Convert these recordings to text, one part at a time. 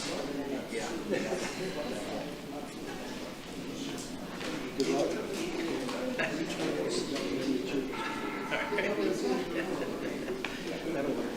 Yeah. That'll work.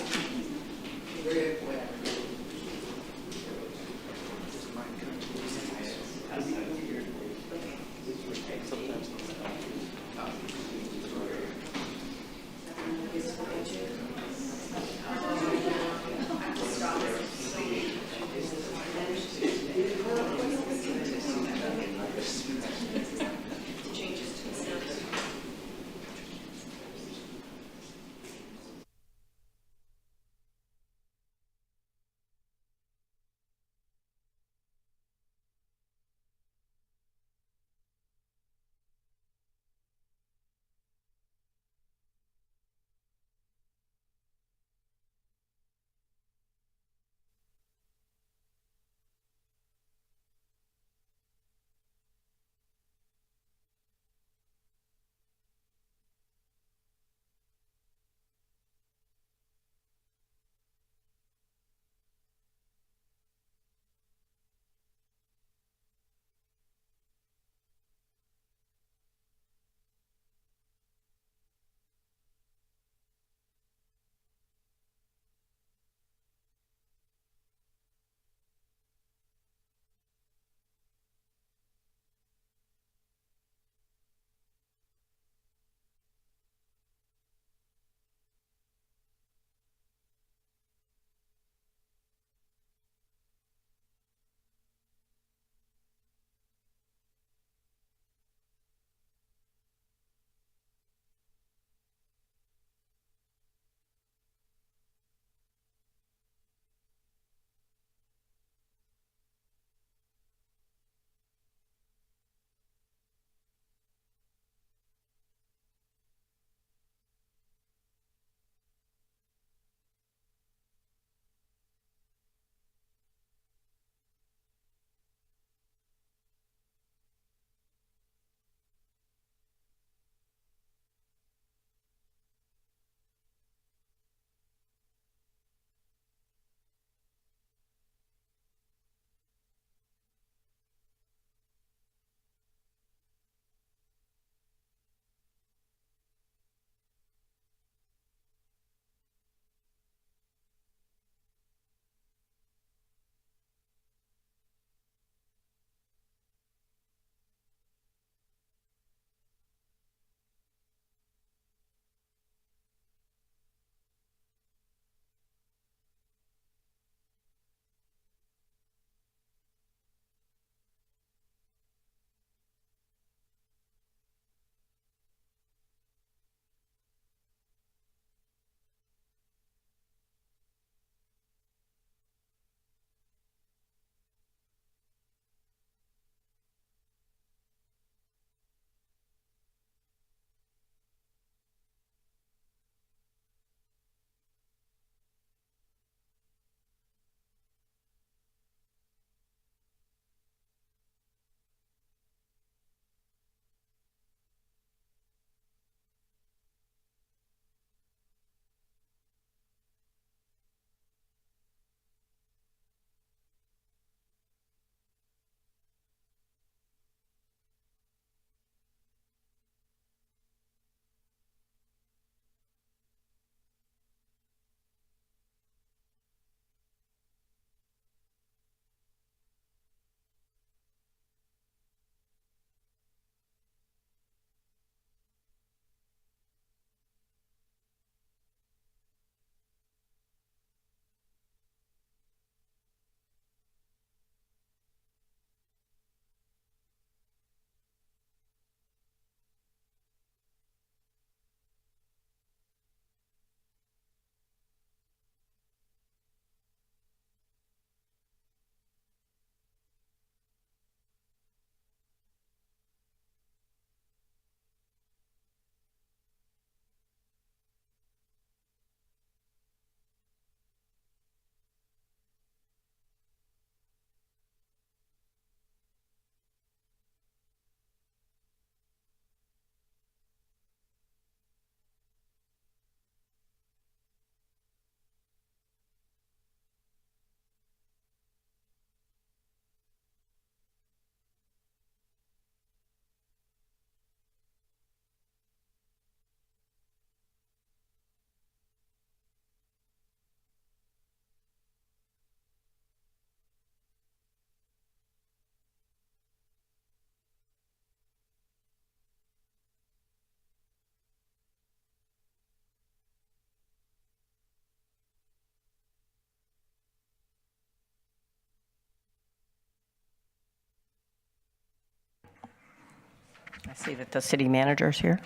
I see that the city manager's here.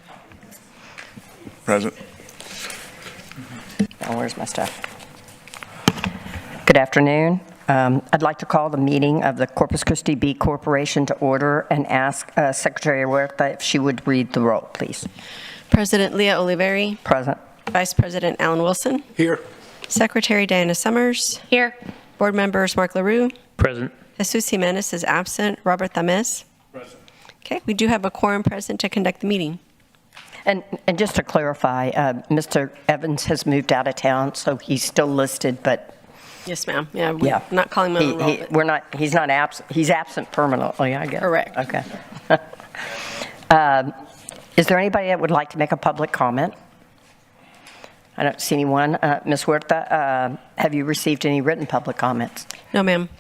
Present. Now, where's my stuff? Good afternoon. I'd like to call the meeting of the Corpus Christi B Corporation to order and ask Secretary Huerta if she would read the roll, please. President Leah Oliveri. Present. Vice President Alan Wilson. Here. Secretary Diana Summers. Here. Board members Mark LaRue. Present. Jesus Jimenez is absent. Robert Tamez. Present. Okay, we do have a quorum present to conduct the meeting. And just to clarify, Mr. Evans has moved out of town, so he's still listed, but Yes, ma'am. Yeah, we're yeah, not calling him on enrollment. we're not. He's not absent. He's absent permanently, I guess. Correct. Okay. Is there anybody that would like to make a public comment? I don't see anyone. Ms. Huerta, have you received any written public comments? No, ma'am.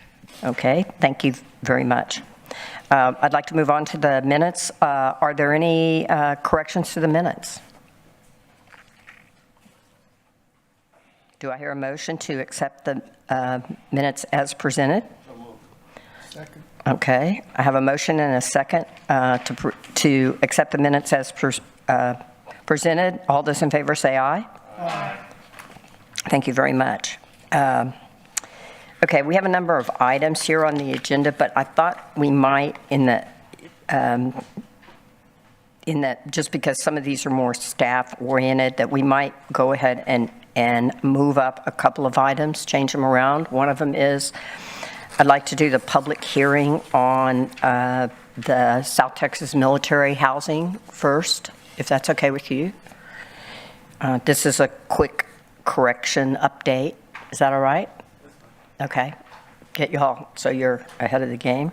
Okay, thank you very much. I'd like to move on to the minutes. Are there any corrections to the minutes? Do I hear a motion to accept the minutes as presented? Second. Okay, I have a motion and a second to accept the minutes as presented. All those in favor say aye. Aye. Thank you very much. Okay, we have a number of items here on the agenda, but I thought we might, in that just because some of these are more staff-oriented, that we might go ahead and move up a couple of items, change them around. One of them is, I'd like to do the public hearing on the South Texas military housing first, if that's okay with you. This is a quick correction update. Is that all right? Okay. Get you all so you're ahead of the game.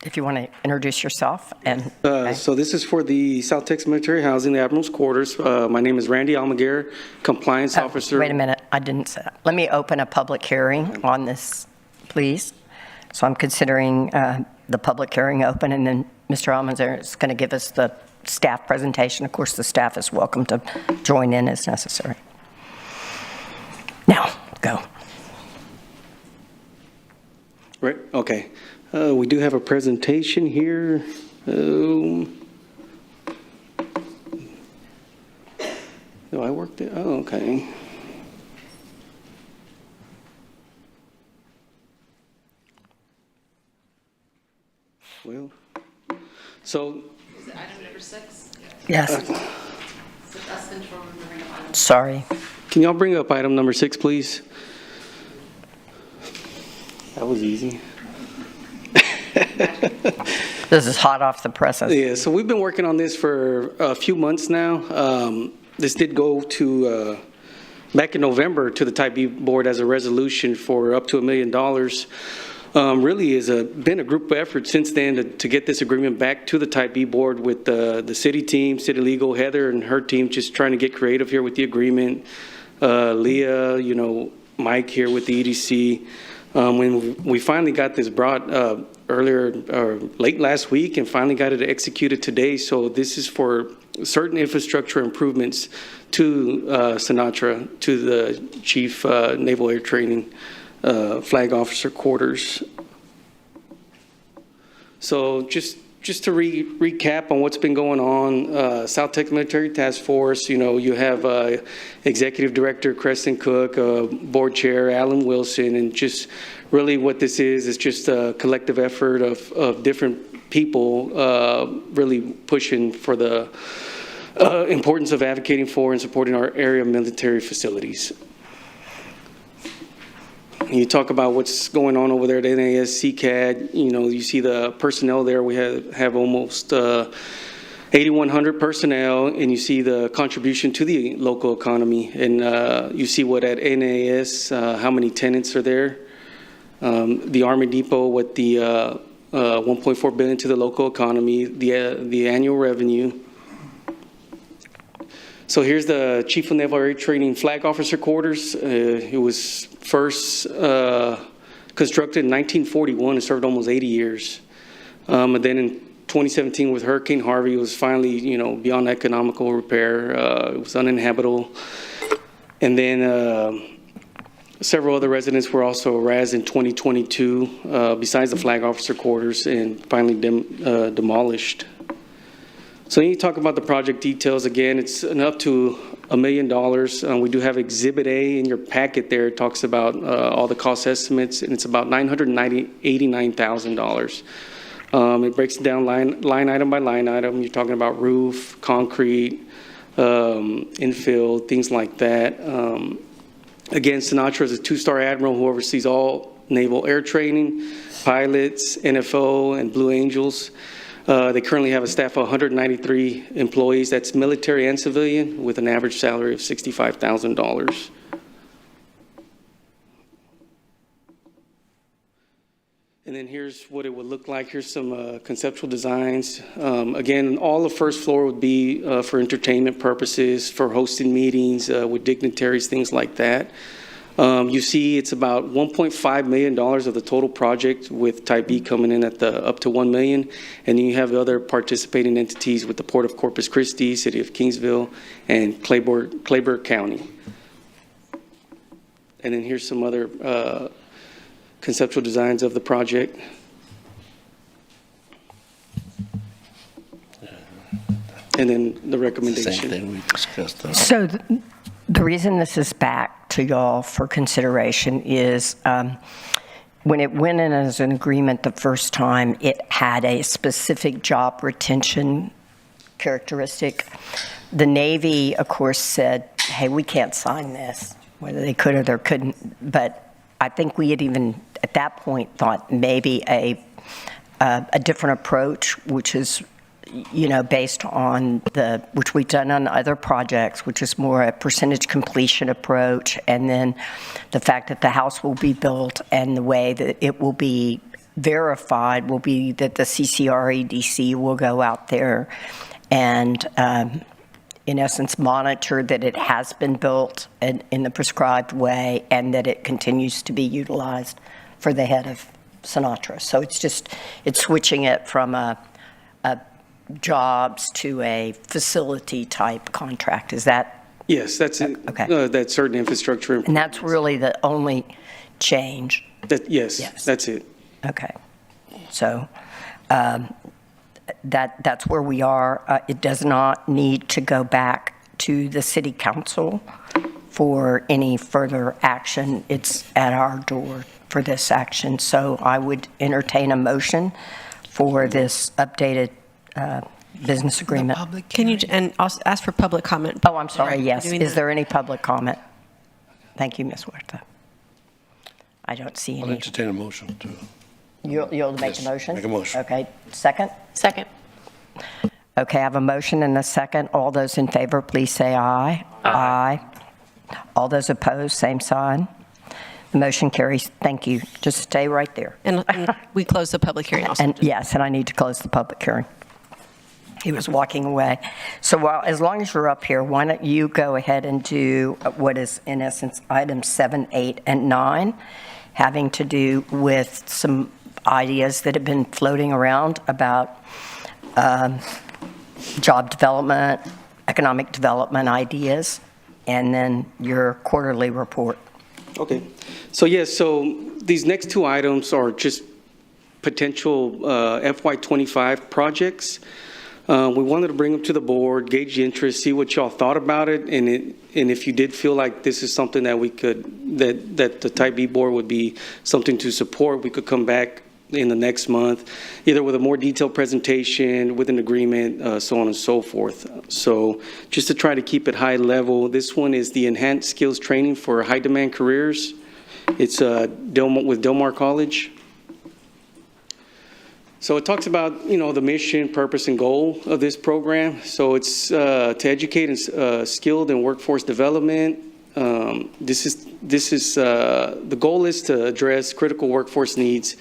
If you want to introduce yourself. And okay. So this is for the South Texas Military Housing, the Admiral's Quarters. My name is Randy Almaguer, Compliance Officer. Wait a minute. I didn't say that. Let me open a public hearing on this, please. So I'm considering the public hearing open, and then Mr. Almaguer is going to give us the staff presentation. Of course, the staff is welcome to join in as necessary. Now, go. Right, okay. We do have a presentation here. Do I work there? Oh, okay. Well, so. Is it item number 6? Yes. So that's control removing of item. Sorry. Can y'all bring up item number 6, please? That was easy. This is hot off the presses. Yeah, so we've been working on this for a few months now. This did go to, back in November, to the Type B board as a resolution for up to $1 million. Really has been a group effort since then to get this agreement back to the Type B board with the city team, city legal, Heather and her team, just trying to get creative here with the agreement. Leah, Mike here with the EDC. When we finally got this brought earlier or late last week and finally got it executed today. So this is for certain infrastructure improvements to Sinatra, to the Chief Naval Air Training Flag Officer Quarters. So just to recap on what's been going on, South Texas Military Task Force, you have Executive Director Creston Cook, Board Chair Alan Wilson, and just really what this is just a collective effort of different people really pushing for the importance of advocating for and supporting our area military facilities. You talk about what's going on over there at NAS, CCAD, you see the personnel there. We have almost 8,100 personnel, and you see the contribution to the local economy. And you see what at NAS, how many tenants are there. The Army Depot with the $1.4 billion to the local economy, the annual revenue. So here's the Chief of Naval Air Training Flag Officer Quarters. It was first constructed in 1941 and served almost 80 years. And then in 2017 with Hurricane Harvey, it was finally, beyond economical repair. It was uninhabitable. And then Several other residents were also razed in 2022, besides the flag officer quarters, and finally demolished. So when you talk about the project details, again, it's up to $1 million. We do have Exhibit A in your packet there. It talks about all the cost estimates, and it's about $989,000. It breaks it down line item by line item. You're talking about roof, concrete, infill, things like that. Again, Sinatra is a 2-star admiral who oversees all naval air training, pilots, NFO, and Blue Angels. They currently have a staff of 193 employees. That's military and civilian, with an average salary of $65,000. And then here's what it would look like. Here's some conceptual designs. Again, all the first floor would be for entertainment purposes, for hosting meetings with dignitaries, things like that. You see it's about $1.5 million of the total project, with Type B coming in at up to $1 million. And then you have other participating entities with the Port of Corpus Christi, City of Kingsville, and Claiborne County. And then here's some other conceptual designs of the project. And then the recommendation. Same thing we discussed. So the reason this is back to y'all for consideration is when it went in as an agreement the first time, it had a specific job retention characteristic. The Navy, of course, said, hey, we can't sign this, whether they could or they couldn't. But I think we had even, at that point, thought maybe a different approach, which is, based on which we've done on other projects, which is more a percentage completion approach, and then the fact that the house will be built and the way that it will be verified will be that the CCREDC will go out there and, in essence, monitor that it has been built in the prescribed way and that it continues to be utilized for the head of Sinatra. So it's switching it from a jobs to a facility type contract. Is that? Yes, that's it. Okay. That's certain infrastructure. And that's really the only change? Yes, Yes. that's it. Okay. So that's where we are. It does not need to go back to the city council for any further action. It's at our door for this action. So I would entertain a motion for this updated business agreement. Can you, and also ask for public comment? Oh, I'm sorry, yes. Doing Is that. there any public comment? Thank you, Ms. Huerta. I don't see I'll any. entertain a motion to. You'll make Yes, a motion? make a motion. Okay, second? Second. Okay, I have a motion and a second. All those in favor, please say aye. Aye. All those opposed, same sign. The motion carries. Thank you. Just stay right there. And we close the public hearing also. And yes, and I need to close the public hearing. He was walking away. So as long as you're up here, why don't you go ahead and do what is, in essence, items 7, 8, and 9, having to do with some ideas that have been floating around about job development, economic development ideas, and then your quarterly report. Okay. So, yes, so these next two items are just potential FY25 projects. We wanted to bring them to the board, gauge the interest, see what y'all thought about it, and if you did feel like this is something that we could, that the Type B board would be something to support, we could come back in the next month, either with a more detailed presentation, with an agreement, so on and so forth. So just to try to keep it high level, this one is the Enhanced Skills Training for High Demand Careers. It's with Del Mar College. So it talks about, the mission, purpose, and goal of this program. So it's to educate and skilled in workforce development. This is the goal is to address critical workforce needs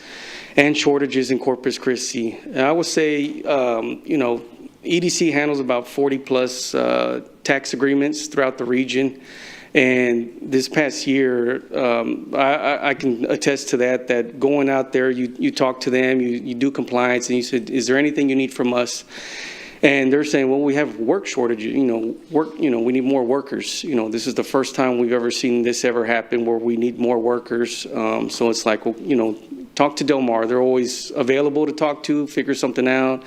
and shortages in Corpus Christi. And I would say, EDC handles about 40 plus tax agreements throughout the region. And this past year, I can attest to that going out there, you talk to them, you do compliance, and you said, is there anything you need from us? And they're saying, well, we have work shortage, we need more workers. This is the first time we've ever seen this ever happen where we need more workers. So it's like, well, talk to Del Mar. They're always available to talk to, figure something out.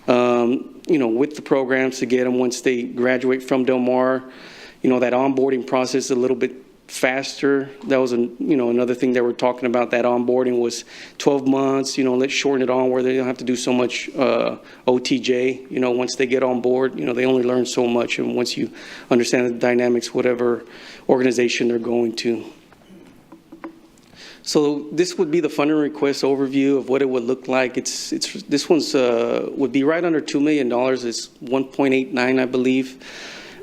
With the programs to get them once they graduate from Del Mar, that onboarding process is a little bit faster. That was another thing they were talking about. That onboarding was 12 months. Let's shorten it on where they don't have to do so much OTJ. Once they get on board, they only learn so much. And once you understand the dynamics, whatever organization they're going to. So this would be the funding request overview of what it would look like. This one's would be right under $2 million. It's 1.89, I believe.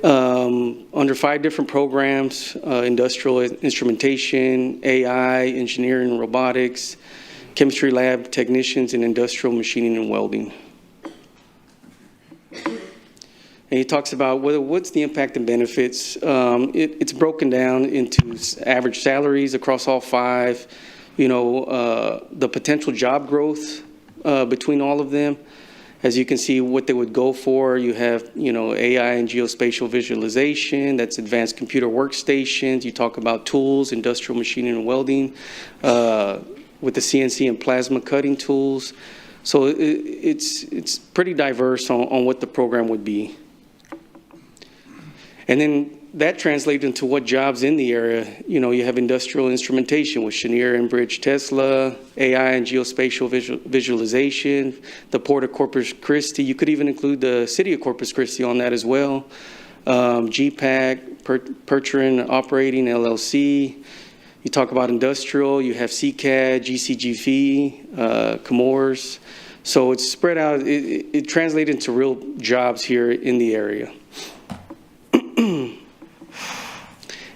Under 5 different programs: industrial instrumentation, AI, engineering and robotics, chemistry lab technicians, and industrial machining and welding. And he talks about what's the impact and benefits. It's broken down into average salaries across all 5, the potential job growth between all of them. As you can see, what they would go for, you have, AI and geospatial visualization, that's advanced computer workstations. You talk about tools, industrial machining and welding, with the CNC and plasma cutting tools. So it's pretty diverse on what the program would be. And then that translates into what jobs in the area. You have industrial instrumentation with Cheniere, Enbridge, Tesla, AI and geospatial visualization, the Port of Corpus Christi. You could even include the City of Corpus Christi on that as well. GPAC, Percheron Operating, LLC. You talk about industrial, you have CCAD, GCGV, Comores. So it's spread out. It translates into real jobs here in the area.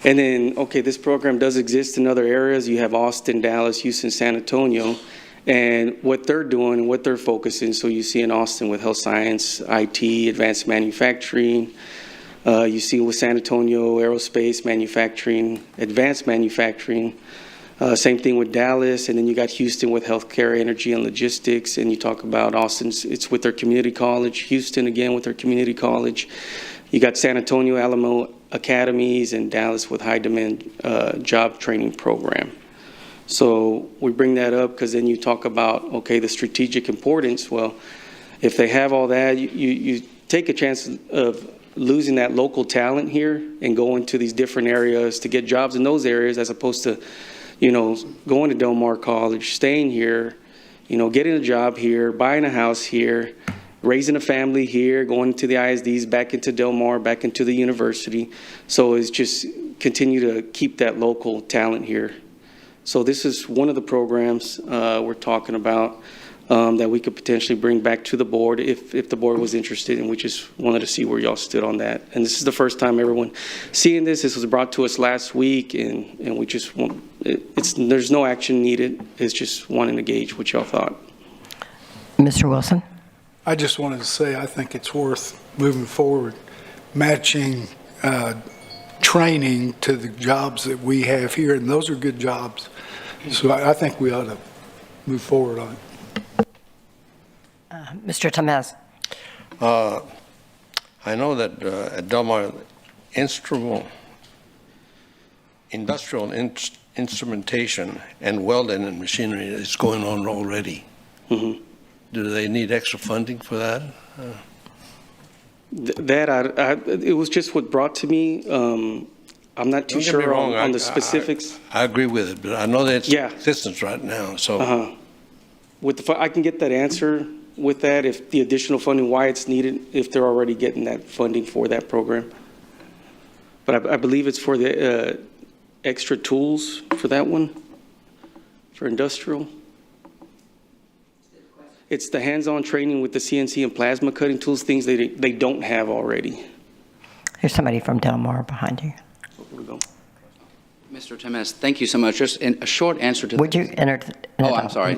And then, okay, this program does exist in other areas. You have Austin, Dallas, Houston, San Antonio, and what they're doing and what they're focusing. So you see in Austin with health science, IT, advanced manufacturing. You see with San Antonio, aerospace, manufacturing, advanced manufacturing. Same thing with Dallas, and then you got Houston with healthcare, energy, and logistics. And you talk about Austin, it's with their community college. Houston, again, with their community college. You got San Antonio, Alamo Academies, and Dallas with high demand job training program. So we bring that up because then you talk about, okay, the strategic importance. Well, if they have all that, you take a chance of losing that local talent here and going to these different areas to get jobs in those areas, as opposed to, going to Del Mar College, staying here, getting a job here, buying a house here, raising a family here, going to the ISDs, back into Del Mar, back into the university. So it's just continue to keep that local talent here. So this is one of the programs we're talking about that we could potentially bring back to the board if the board was interested, and we just wanted to see where y'all stood on that. And this is the first time everyone seeing this. This was brought to us last week, and we just want, there's no action needed. It's just wanting to gauge what y'all thought. Mr. Wilson? I just wanted to say I think it's worth moving forward, matching training to the jobs that we have here, and those are good jobs. So I think we ought to move forward on it. Mr. Tamez? I know that at Del Mar, industrial instrumentation and welding and machinery is going on already. Mm-hmm. Do they need extra funding for that? It was just what brought to me. I'm not too sure on the specifics. I agree with it, but I know that it's Yeah. in existence right now. So I can get that answer with that, if the additional funding, why it's needed, if they're already getting that funding for that program. But I believe it's for the extra tools for that one, for industrial. It's the hands-on training with the CNC and plasma cutting tools, things they don't have already. There's somebody from Del Mar behind you. Here we go. Mr. Temes, thank you so much. Just a short answer to Would you enter? I'm sorry.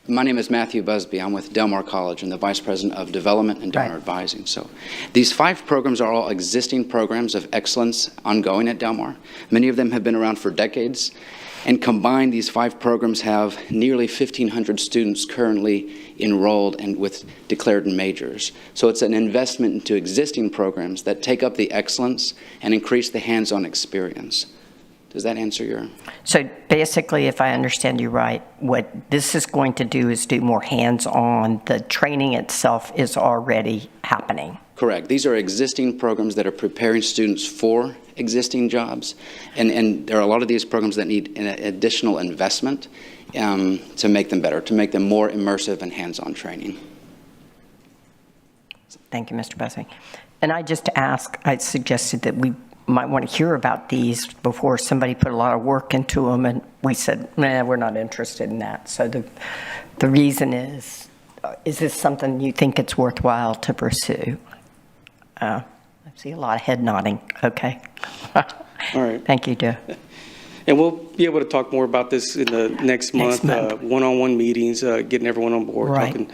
My name is Matthew Busby. I'm with Del Mar College and the Vice President of Development and Donor Advising. So these 5 programs are all existing programs of excellence ongoing at Del Mar. Many of them have been around for decades. And combined, these 5 programs have nearly 1,500 students currently enrolled and with declared majors. So it's an investment into existing programs that take up the excellence and increase the hands-on experience. Does that answer your? So basically, if I understand you right, what this is going to do is do more hands-on. The training itself is already happening. Correct. These are existing programs that are preparing students for existing jobs. And there are a lot of these programs that need an additional investment to make them better, to make them more immersive and hands-on training. Thank you, Mr. Busby. And I suggested that we might want to hear about these before somebody put a lot of work into them, and we said, nah, we're not interested in that. So the reason is this something you think it's worthwhile to pursue? I see a lot of head nodding. Okay. All right. Thank you, Joe. And we'll be able to talk more about this in the next month. One-on-one meetings, getting everyone on board, Right. talking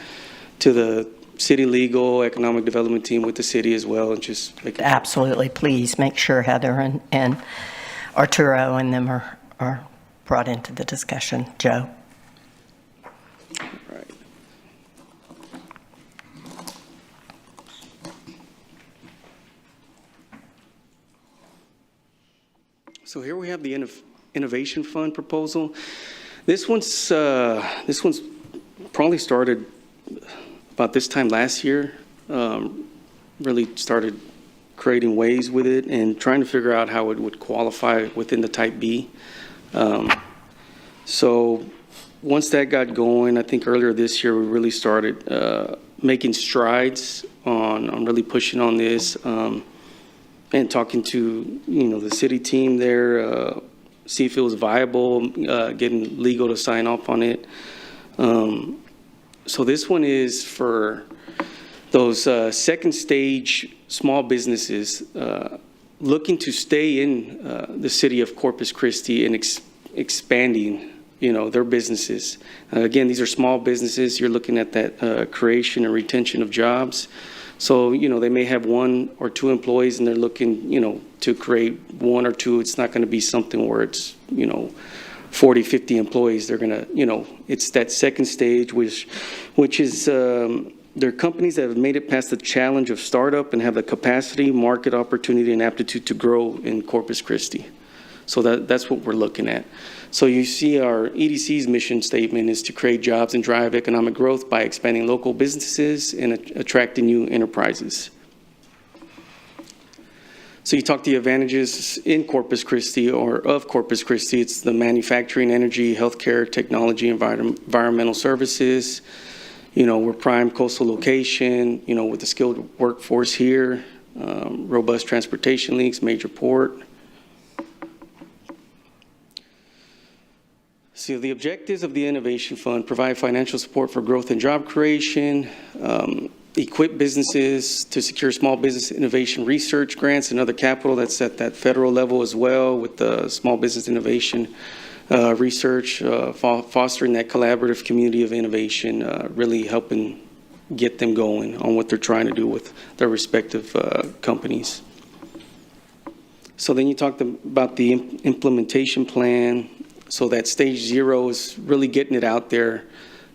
to the city legal, economic development team with the city as well, and just making sure. Absolutely. Please make sure Heather and Arturo and them are brought into the discussion. Joe? Right. So here we have the Innovation Fund proposal. This one's probably started about this time last year. Really started creating ways with it and trying to figure out how it would qualify within the Type B. So once that got going, I think earlier this year, we really started making strides on really pushing on this and talking to, the city team there, see if it was viable, getting legal to sign off on it. So this one is for those second stage small businesses looking to stay in the city of Corpus Christi and expanding, their businesses. Again, these are small businesses. You're looking at that creation and retention of jobs. So, they may have 1 or 2 employees and they're looking, to create 1 or 2. It's not going to be something where it's, 40, 50 employees. They're going to, it's that second stage, which is, they're companies that have made it past the challenge of startup and have the capacity, market opportunity, and aptitude to grow in Corpus Christi. So that's what we're looking at. So you see our EDC's mission statement is to create jobs and drive economic growth by expanding local businesses and attracting new enterprises. So you talk the advantages in Corpus Christi or of Corpus Christi. It's the manufacturing, energy, healthcare, technology, environmental services. We're prime coastal location, with the skilled workforce here, robust transportation links, major port. So the objectives of the Innovation Fund: provide financial support for growth and job creation, equip businesses to secure small business innovation research grants and other capital. That's at that federal level as well with the small business innovation research, fostering that collaborative community of innovation, really helping get them going on what they're trying to do with their respective companies. So then you talked about the implementation plan. So that stage 0 is really getting it out there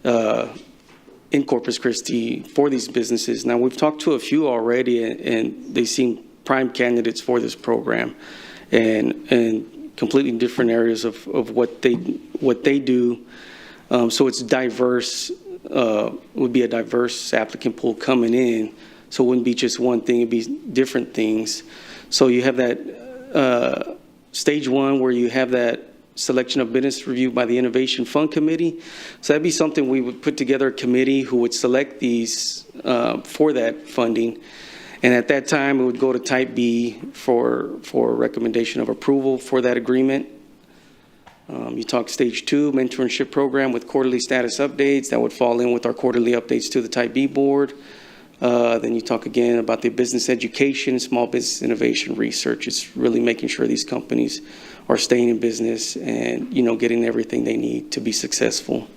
in Corpus Christi for these businesses. Now, we've talked to a few already, and they seem prime candidates for this program, and completely different areas of what they do. So it's diverse, would be a diverse applicant pool coming in. So it wouldn't be just one thing, it'd be different things. So you have that stage 1 where you have that selection of business review by the Innovation Fund Committee. So that'd be something we would put together a committee who would select these for that funding. And at that time, it would go to Type B for recommendation of approval for that agreement. You talk stage 2, mentorship program with quarterly status updates. That would fall in with our quarterly updates to the Type B board. Then you talk again about the business education, small business innovation research. It's really making sure these companies are staying in business and, getting everything they need to be successful.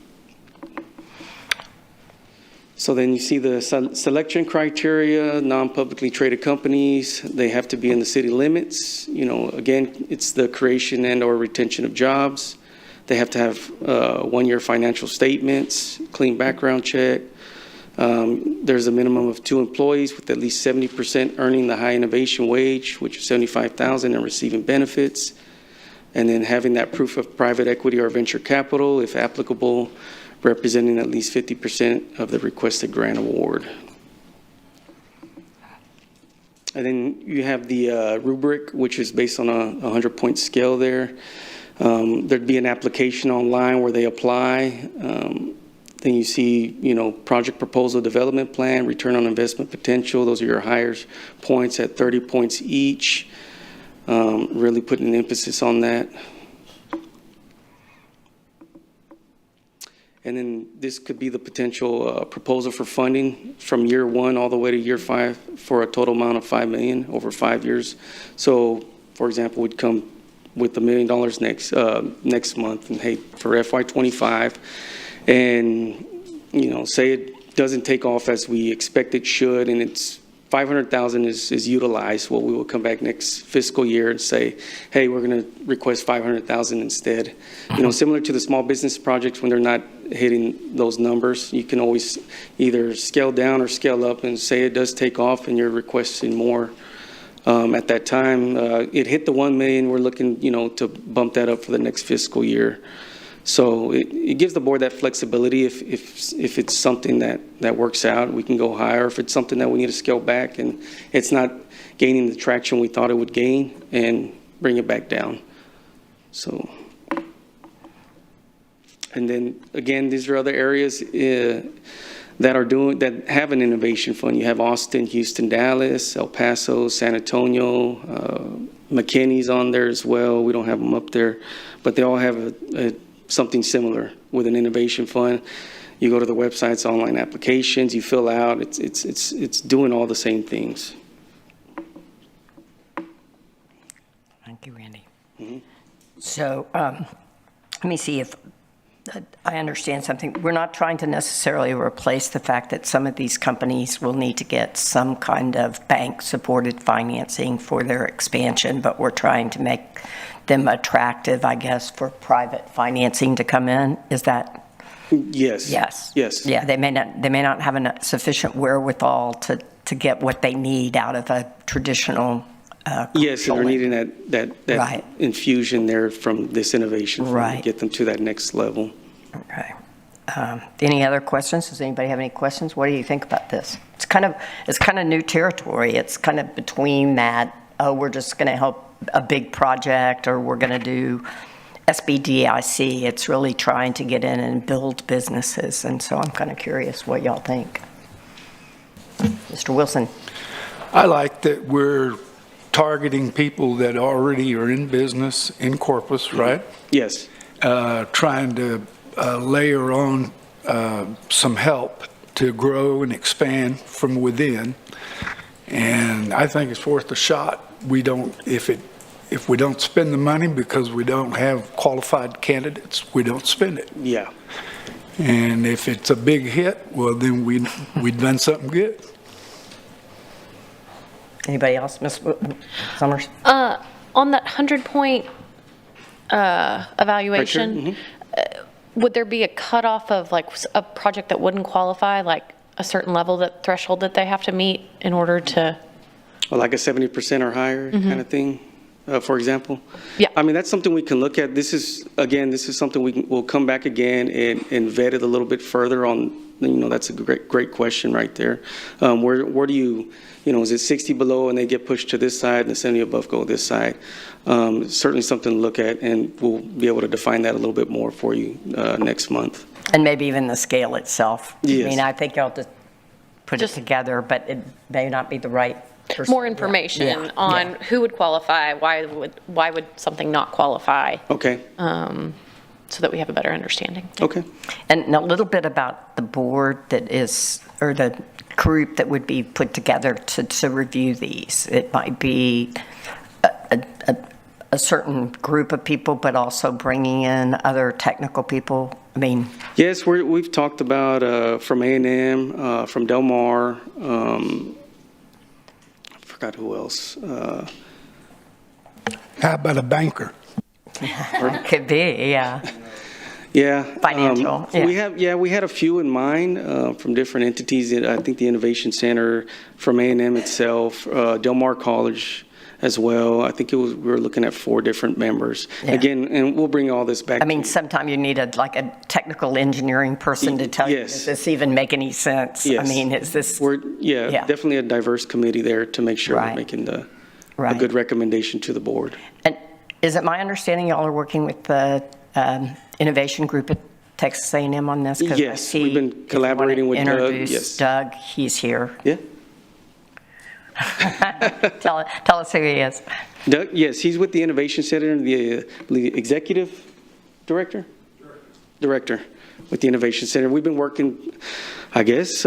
So then you see the selection criteria: non-publicly traded companies. They have to be in the city limits. Again, it's the creation and or retention of jobs. They have to have 1-year financial statements, clean background check. There's a minimum of 2 employees with at least 70% earning the high innovation wage, which is $75,000, and receiving benefits. And then having that proof of private equity or venture capital, if applicable, representing at least 50% of the requested grant award. And then you have the rubric, which is based on a 100-point scale there. There'd be an application online where they apply. Then you see, project proposal development plan, return on investment potential. Those are your highest points at 30 points each. Really putting an emphasis on that. And then this could be the potential proposal for funding from year 1 all the way to year 5 for a total amount of $5 million over 5 years. So, for example, we'd come with $1 million next month, and hey, for FY25, and say it doesn't take off as we expect it should, and it's $500,000 is utilized. Well, we will come back next fiscal year and say, hey, we're going to request $500,000 instead. Similar to the small business projects, when they're not hitting those numbers, you can always either scale down or scale up and say it does take off and you're requesting more. At that time, it hit the $1 million. We're looking, to bump that up for the next fiscal year. So it gives the board that flexibility. If it's something that works out, we can go higher. If it's something that we need to scale back and it's not gaining the traction we thought it would gain, and bring it back down. So, and then again, these are other areas that have an innovation fund. You have Austin, Houston, Dallas, El Paso, San Antonio, McKinney's on there as well. We don't have them up there, but they all have something similar with an innovation fund. You go to the websites, online applications, you fill out. It's doing all the same things. Thank you, Randy. So let me see if I understand something. We're not trying to necessarily replace the fact that some of these companies will need to get some kind of bank-supported financing for their expansion, but we're trying to make them attractive, I guess, for private financing to come in. Is that? Yes. Yes. Yes. Yeah, they may not have enough sufficient wherewithal to get what they need out of a traditional. Yes, and they're needing that Right. infusion there from this innovation fund Right. to get them to that next level. Okay. Any other questions? Does anybody have any questions? What do you think about this? It's kind of new territory. It's kind of between that, we're just going to help a big project, or we're going to do SBDIC. It's really trying to get in and build businesses, and so I'm kind of curious what y'all think. Mr. Wilson. I like that we're targeting people that already are in business in Corpus, right? Yes. Trying to layer on some help to grow and expand from within. And I think it's worth a shot. If we don't spend the money because we don't have qualified candidates, we don't spend it. Yeah. And if it's a big hit, well, then we've done something good. Anybody else? Ms. Summers? On that 100-point evaluation, would there be a cutoff of like a project that wouldn't qualify, like a certain level, that threshold that they have to meet in order to? Or like a 70% or higher kind of thing, for example? Yeah. I mean, that's something we can look at. This is something we'll come back again and vet it a little bit further on. That's a great question right there. Where do you, is it 60 below and they get pushed to this side and the 70 above go this side? Certainly something to look at, and we'll be able to define that a little bit more for you next month. And maybe even the scale itself. Yes. I mean, I think y'all just put it together, but it may not be the right person. More information on who would qualify, why would something not qualify, Okay. so that we have a better understanding. Okay. And a little bit about the board that is, or the group that would be put together to review these. It might be a certain group of people, but also bringing in other technical people. I mean. Yes, we've talked about from A&M, from Del Mar, I forgot who else. How about a banker? Could be, yeah. Yeah. Financial, yeah. We had a few in mind from different entities. I think the Innovation Center from A&M itself, Del Mar College as well. I think we were looking at 4 different members. Yeah. Again, and we'll bring all this back. I mean, sometime you need a technical engineering person to tell you, Yes. does this even make any sense? I Yes. mean, is this, Yeah, Yeah. definitely a diverse committee there to make sure we're Right. making a Right. good recommendation to the board. and is it my understanding y'all are working with the innovation group at Texas A&M on this? 'Cause I Yes, see we've been if you wanna collaborating with Doug, introduce yes. Doug, he's here. Yeah. Tell us who he is. Doug, yes, he's with the Innovation Center, the executive director? Director with the Innovation Center. We've been working, I guess,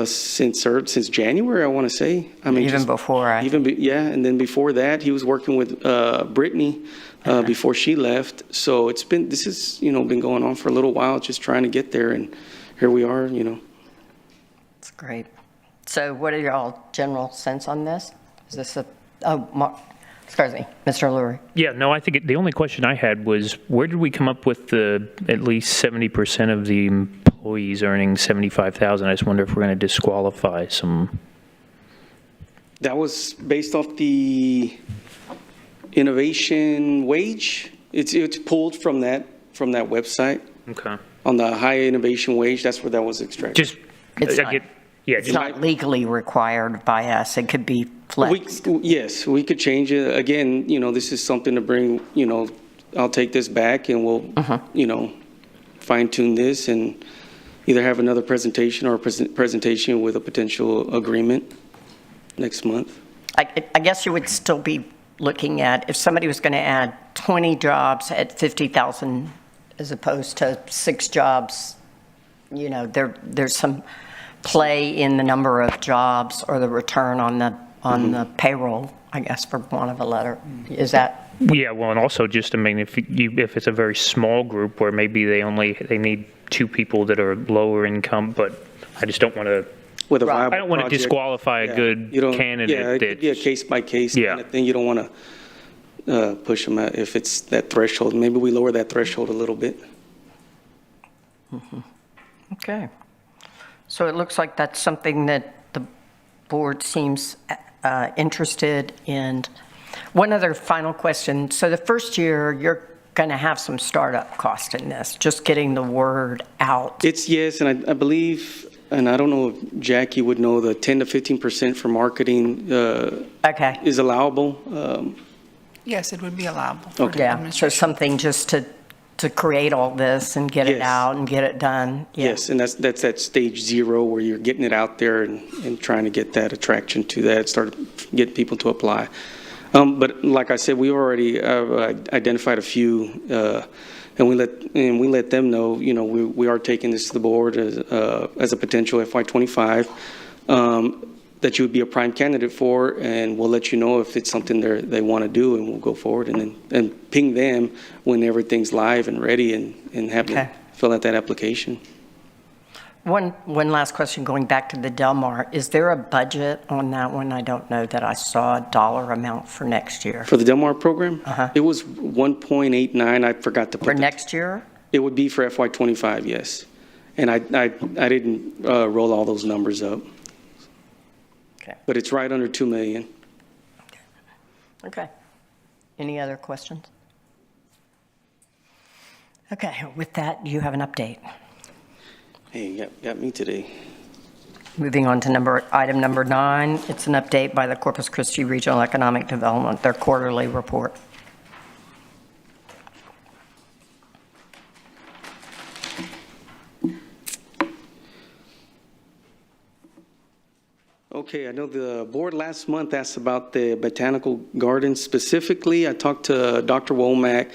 since January, I want to say. I mean, Even before I- Yeah, and then before that, he was working with Brittany before she left. So this has, been going on for a little while, just trying to get there, and here we are, That's great. So what are y'all general sense on this? Is this excuse me, Mr. Lurie? Yeah, no, I think the only question I had was, where did we come up with at least 70% of the employees earning 75,000? I just wonder if we're going to disqualify some. That was based off the innovation wage. It's pulled from that website. Okay. On the high innovation wage, that's where that was extracted. Just, It's I not- get, yeah, It's just, not legally required by us. It could be flexed. Yes, we could change it. Again, this is something to bring, I'll take this back and we'll, fine tune this and either have another presentation or a presentation with a potential agreement next month. I guess you would still be looking at, if somebody was going to add 20 jobs at 50,000 as opposed to 6 jobs, there's some play in the number of jobs or the return on the payroll, I guess, for want of a letter. Is that? yeah, well, and also just, I mean, if it's a very small group where maybe they need 2 people that are lower income, but I just don't want to, With a Right. viable I don't want to project. disqualify Yeah. a good You don't- candidate. Yeah, it could be a case by case Yeah. kind of thing. You don't want to push them out if it's that threshold. Maybe we lower that threshold a little bit. Okay. So it looks like that's something that the board seems interested in. One other final question. So the first year, you're going to have some startup cost in this, just getting the word out. Yes, and I believe, and I don't know if Jackie would know, the 10 to 15% for marketing Okay. is allowable. Yes, it would be allowable for the Yeah, so administration. something just to create all this and get it Yes. out and get it done. Yeah. Yes, and that's at stage 0 where you're getting it out there and trying to get that attraction to that, start getting people to apply. But like I said, we already identified a few, and we let them know, we are taking this to the board as a potential FY25 that you would be a prime candidate for, and we'll let you know if it's something they want to do, and we'll go forward and ping them when everything's live and ready and have them Okay. fill out that application. One last question, going back to the Del Mar. Is there a budget on that one? I don't know that I saw a dollar amount for next year. For the Del Mar program, Uh-huh. it was 1.89. I forgot to put For the- next year? It would be for FY25, yes. And I didn't roll all those numbers up, Okay. but it's right under 2 million. Okay. Any other questions? Okay, with that, you have an update. Hey, you got me today. Moving on to item number 9, it's an update by the Corpus Christi Regional Economic Development, their quarterly report. Okay, I know the board last month asked about the botanical gardens specifically. I talked to Dr. Womack,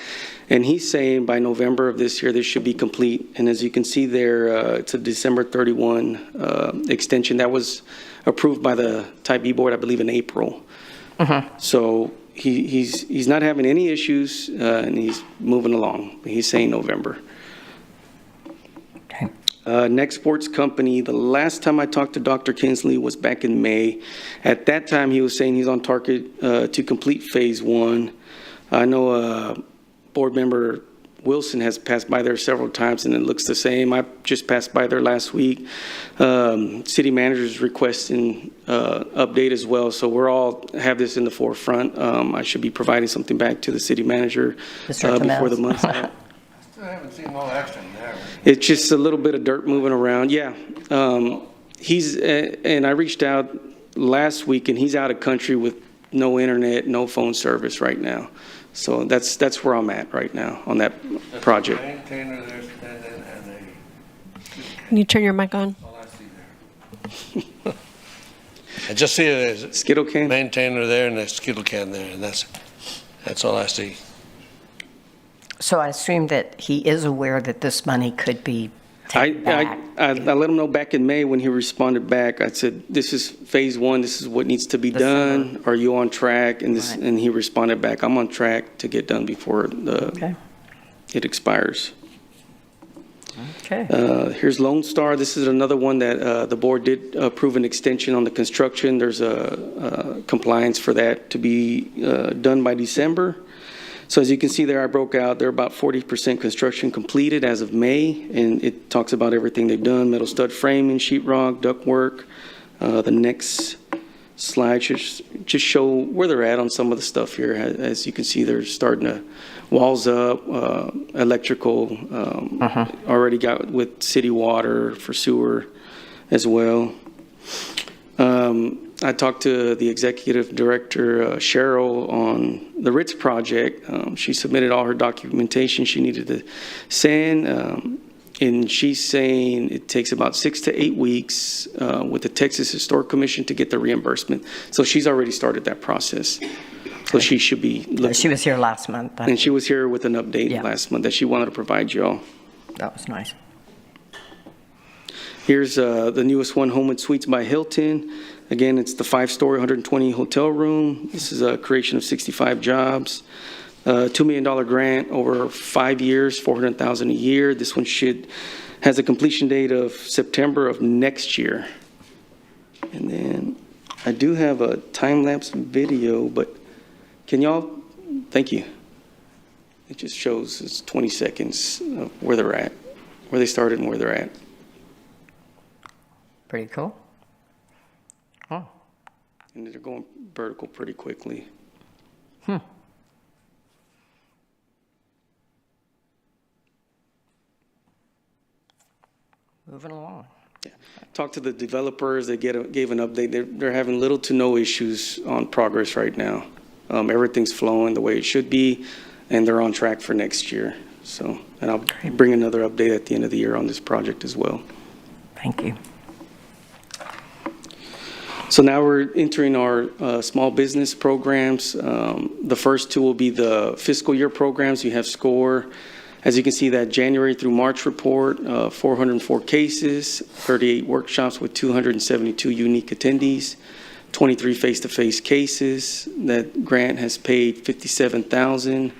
and he's saying by November of this year, this should be complete. And as you can see there, it's a December 31 extension that was approved by the Type B board, I believe, in April. So he's not having any issues, and he's moving along. He's saying November. Okay. Next Sports Company, the last time I talked to Dr. Kinsley was back in May. At that time, he was saying he's on target to complete Phase 1. I know board member Wilson has passed by there several times, and it looks the same. I just passed by there last week. City manager's requesting update as well, so we're all have this in the forefront. I should be providing something back to the city manager before the month's out. Still haven't seen no action there. It's just a little bit of dirt moving around. Yeah. And I reached out last week, and he's out of country with no internet, no phone service right now. So that's where I'm at right now on that project. Maintainer there standing and a, Can you turn your mic on? all I see there. I just see it as Skittle can? maintainer there and a skittle can there, and that's all I see. So I assume that he is aware that this money could be taken back. I let him know back in May when he responded back. I said, this is phase one. This is what needs to be done. Are you on track? And Right. and he responded back, I'm on track to get done before Okay. it expires. Okay. Here's Lone Star. This is another one that the board did approve an extension on the construction. There's a compliance for that to be done by December. So as you can see there, I broke out, they're about 40% construction completed as of May, and it talks about everything they've done, metal stud framing, sheetrock, ductwork. The next slide should just show where they're at on some of the stuff here. As you can see, they're starting to, walls up, electrical, already got with city water for sewer as well. I talked to the executive director, Cheryl, on the Ritz project. She submitted all her documentation she needed to send, and she's saying it takes about 6 to 8 weeks with the Texas Historic Commission to get the reimbursement. So she's already started that process. So she should be looking. She was here last month. And she was here with an update Yeah. last month that she wanted to provide you all. That was nice. Here's the newest one, Homewood Suites by Hilton. Again, it's the 5-story, 120 hotel room. This is a creation of 65 jobs. $2 million grant over 5 years, $400,000 a year. This one has a completion date of September of next year. And then I do have a time-lapse video, but can y'all, thank you. It just shows it's 20 seconds of where they're at, where they started and where they're at. Pretty cool. Oh. And they're going vertical pretty quickly. Moving along. Yeah. Talked to the developers, they gave an update. They're having little to no issues on progress right now. Everything's flowing the way it should be, and they're on track for next year. So, and I'll bring another update at the end of the year on this project as well. Thank you. So now we're entering our small business programs. The first two will be the fiscal year programs. You have SCORE. As you can see, that January through March report, 404 cases, 38 workshops with 272 unique attendees, 23 face-to-face cases. That grant has paid $57,000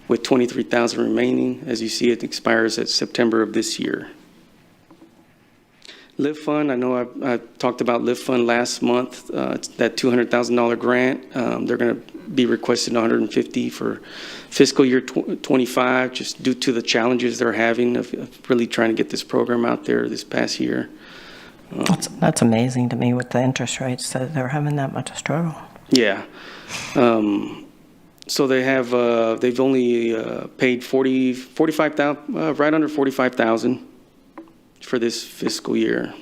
with $23,000 remaining. As you see, it expires at September of this year. Live Fund, I know I talked about Live Fund last month. It's that $200,000 grant. They're going to be requesting $150,000 for fiscal year 25, just due to the challenges they're having of really trying to get this program out there this past year. That's amazing to me with the interest rates that they're having that much struggle. Yeah. So they have, they've only paid $45,000, right under $45,000 for this fiscal year.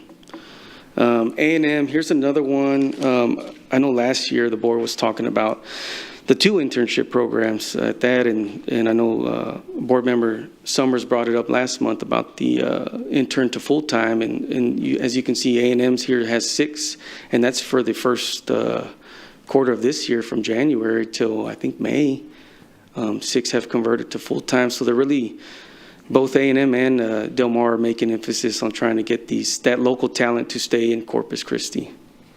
A&M, here's another one. I know last year the board was talking about the 2 internship programs at that, and I know board member Summers brought it up last month about the intern to full-time, and as you can see, A&M's here has 6, and that's for the first quarter of this year from January till I think May. 6 have converted to full-time, so they're really, both A&M and Del Mar are making emphasis on trying to get that local talent to stay in Corpus Christi.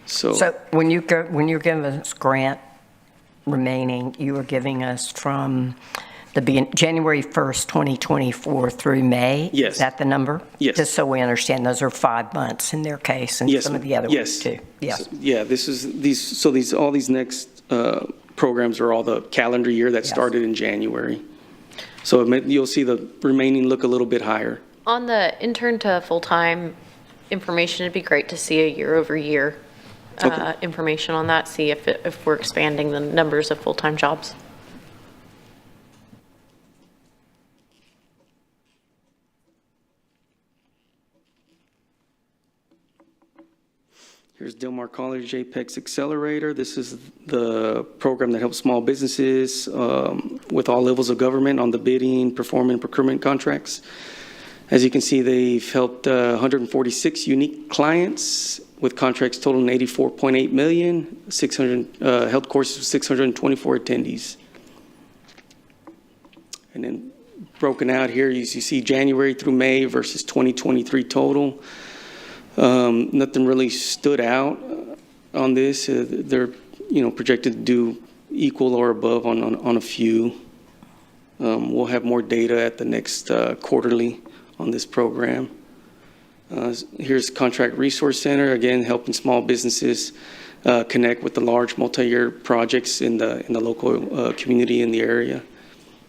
So when you're giving us grant remaining, you are giving us from January 1st, 2024 through May? Yes. Is that the number? Yes. Just so we understand, those are 5 months in their case, and yes, some of the other ones too. Yes. So, yeah, all these next programs are all the calendar year that started in January. So you'll see the remaining look a little bit higher. On the intern to full-time information, it'd be great to see a year-over-year information on that, see if we're expanding the numbers of full-time jobs. Here's Del Mar College Apex Accelerator. This is the program that helps small businesses with all levels of government on the bidding, performing, procurement contracts. As you can see, they've helped 146 unique clients with contracts totaling $84.8 million, held courses with 624 attendees. And then broken out here, you see January through May versus 2023 total. Nothing really stood out on this. They're, projected to do equal or above on a few. We'll have more data at the next quarterly on this program. Here's Contract Resource Center, again, helping small businesses connect with the large multi-year projects in the local community in the area.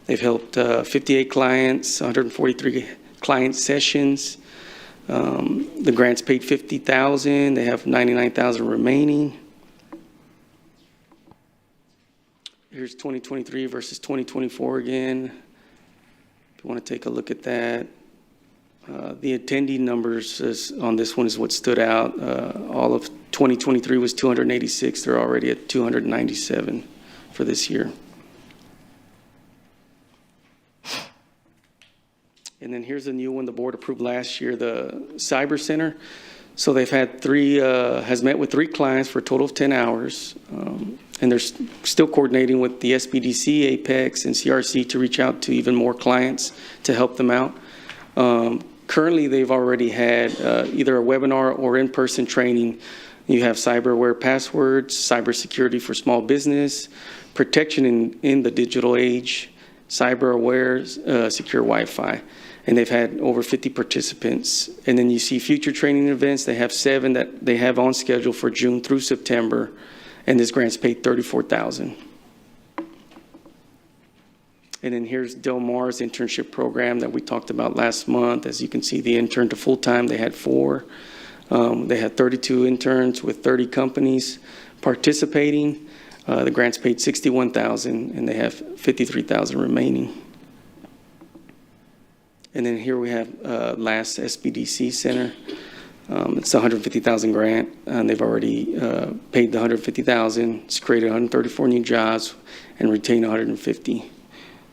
They've helped 58 clients, 143 client sessions. The grants paid $50,000. They have $99,000 remaining. Here's 2023 versus 2024 again. If you want to take a look at that. The attendee numbers on this one is what stood out. All of 2023 was 286. They're already at 297 for this year. And then here's a new one the board approved last year, the Cyber Center. So they've had has met with 3 clients for a total of 10 hours. And they're still coordinating with the SBDC, Apex, and CRC to reach out to even more clients to help them out. Currently, they've already had either a webinar or in-person training. You have cyber-aware passwords, cybersecurity for small business, protection in the digital age, cyber-aware, secure Wi-Fi. And they've had over 50 participants. And then you see future training events. They have 7 that they have on schedule for June through September. And this grant's paid $34,000. And then here's Del Mar's internship program that we talked about last month. As you can see, the intern to full-time, they had 4. They had 32 interns with 30 companies participating. The grant's paid $61,000, and they have $53,000 remaining. And then here we have last SBDC Center. It's a $150,000 grant, and they've already paid the $150,000. It's created 134 new jobs and retained 150.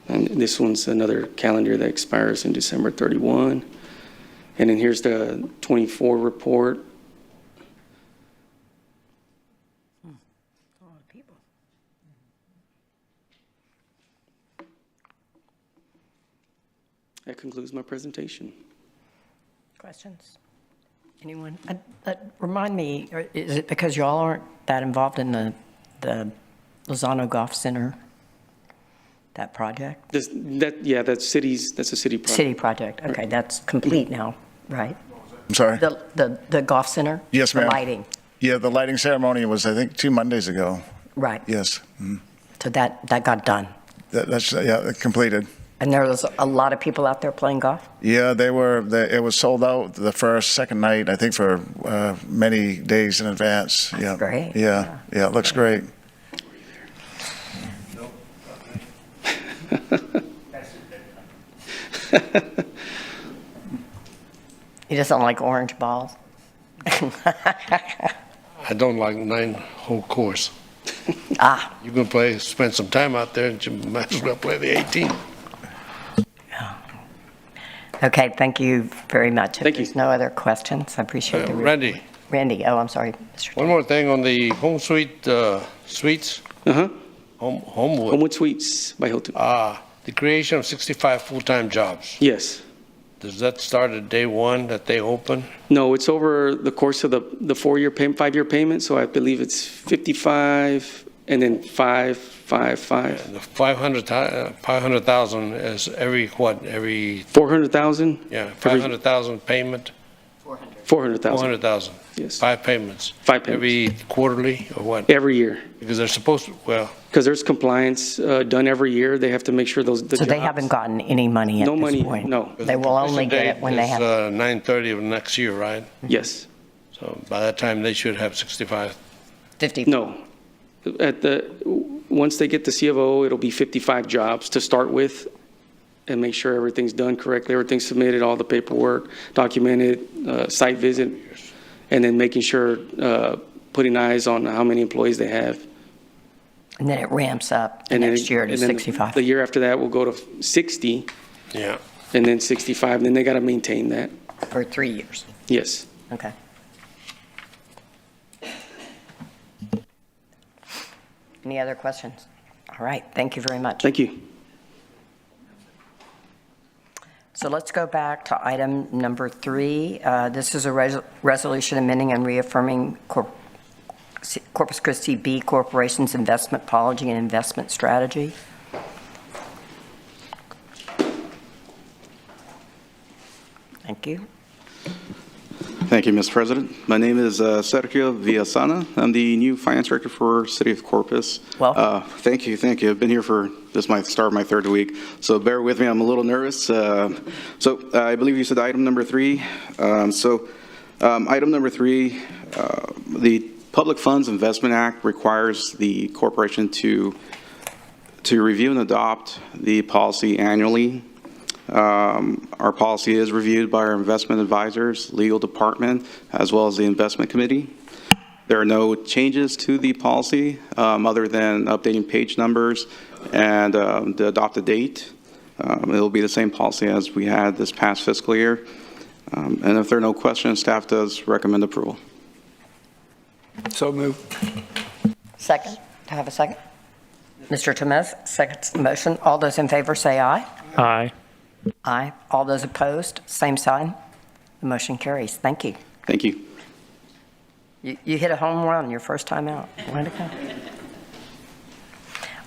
And this one's another calendar that expires in December 31. And then here's the 24 report. That concludes my presentation. Questions? Anyone? Remind me, is it because y'all aren't that involved in the Lozano Golf Center, that project? That's a city project. City project, okay, that's complete now, right? I'm sorry? The golf center? Yes, ma'am. The lighting, Yeah, the lighting ceremony was, I think, 2 Mondays ago. right. Yes. Mhm. So that got done. That's completed. And there was a lot of people out there playing golf? Yeah, it was sold out the second night, I think, for many days in advance. Yeah. great. Yeah, it looks great. He doesn't like orange balls? I don't like 9-hole course. Ah, You can spend some time out there, and you might as well play the 18. okay, thank you very much. Thank you. If there's no other questions, I appreciate the. Randy, Randy, oh, I'm sorry, Mr. one more thing on the home suites, Homewood. Homewood Suites by Hilton. The creation of 65 full-time jobs. Yes. Does that start at day 1 that they open? No, it's over the course of the 5-year payment, so I believe it's 55 and then 555. And the 500,000 is every what? Every 400,000? yeah, 500,000 payment. 400,000. 400,000. Yes. 5 payments? 5 payments. Every quarterly or what? Every year. Because they're supposed to, well, Because there's compliance done every year. They have to make sure the So they jobs- haven't gotten any money at No this money, point? no. They will only get it when they have. 9/30 of next year, right? Yes. So by that time, they should have 65. 50. No. Once they get the C of O, it'll be 55 jobs to start with and make sure everything's done correctly, everything's submitted, all the paperwork, documented, site visit, and then making sure, putting eyes on how many employees they have. And then it ramps up the And then- next year to and then 65. The year after that, we'll go to 60, Yeah. and then 65, and then they got to maintain that. For 3 years. Yes. Okay. Any other questions? All right, thank you very much. Thank you. So let's go back to item number 3. This is a resolution amending and reaffirming Corpus Christi B Corporation's investment policy and investment strategy. Thank you. Thank you, Mr. President. My name is Sergio Villasana. I'm the new finance director for City of Corpus. Welcome. Thank you. I've been here this might start my 3rd week, so bear with me. I'm a little nervous. I believe you said item number 3. Item number 3, the Public Funds Investment Act requires the corporation to review and adopt the policy annually. Our policy is reviewed by our investment advisors, legal department, as well as the investment committee. There are no changes to the policy other than updating page numbers and the adopted date. It will be the same policy as we had this past fiscal year. And if there are no questions, staff does recommend approval. So move. Second? Do I have a second? Mr. Tomez seconds the motion. All those in favor say aye. Aye. Aye. All those opposed, same sign. The motion carries. Thank you. Thank you. You hit a home run your first time out. Way to go.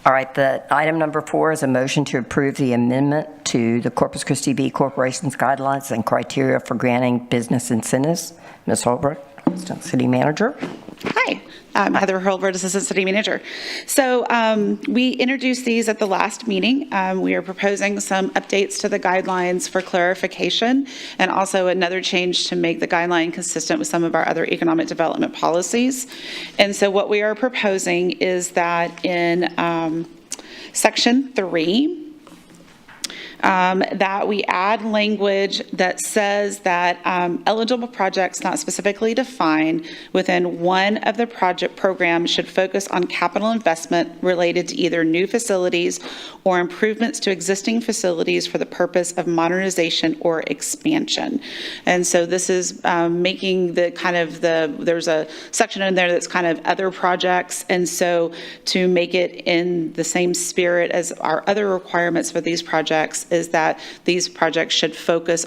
All right, the item number 4 is a motion to approve the amendment to the Corpus Christi B Corporation's guidelines and criteria for granting business incentives. Ms. Holbrook, Assistant City Manager. Hi, I'm Heather Hurlbert, Assistant City Manager. So we introduced these at the last meeting. We are proposing some updates to the guidelines for clarification and also another change to make the guideline consistent with some of our other economic development policies. And so what we are proposing is that in Section 3, that we add language that says that eligible projects not specifically defined within one of the project programs should focus on capital investment related to either new facilities or improvements to existing facilities for the purpose of modernization or expansion. And so this is making there's a section in there that's kind of other projects. And so to make it in the same spirit as our other requirements for these projects is that these projects should focus,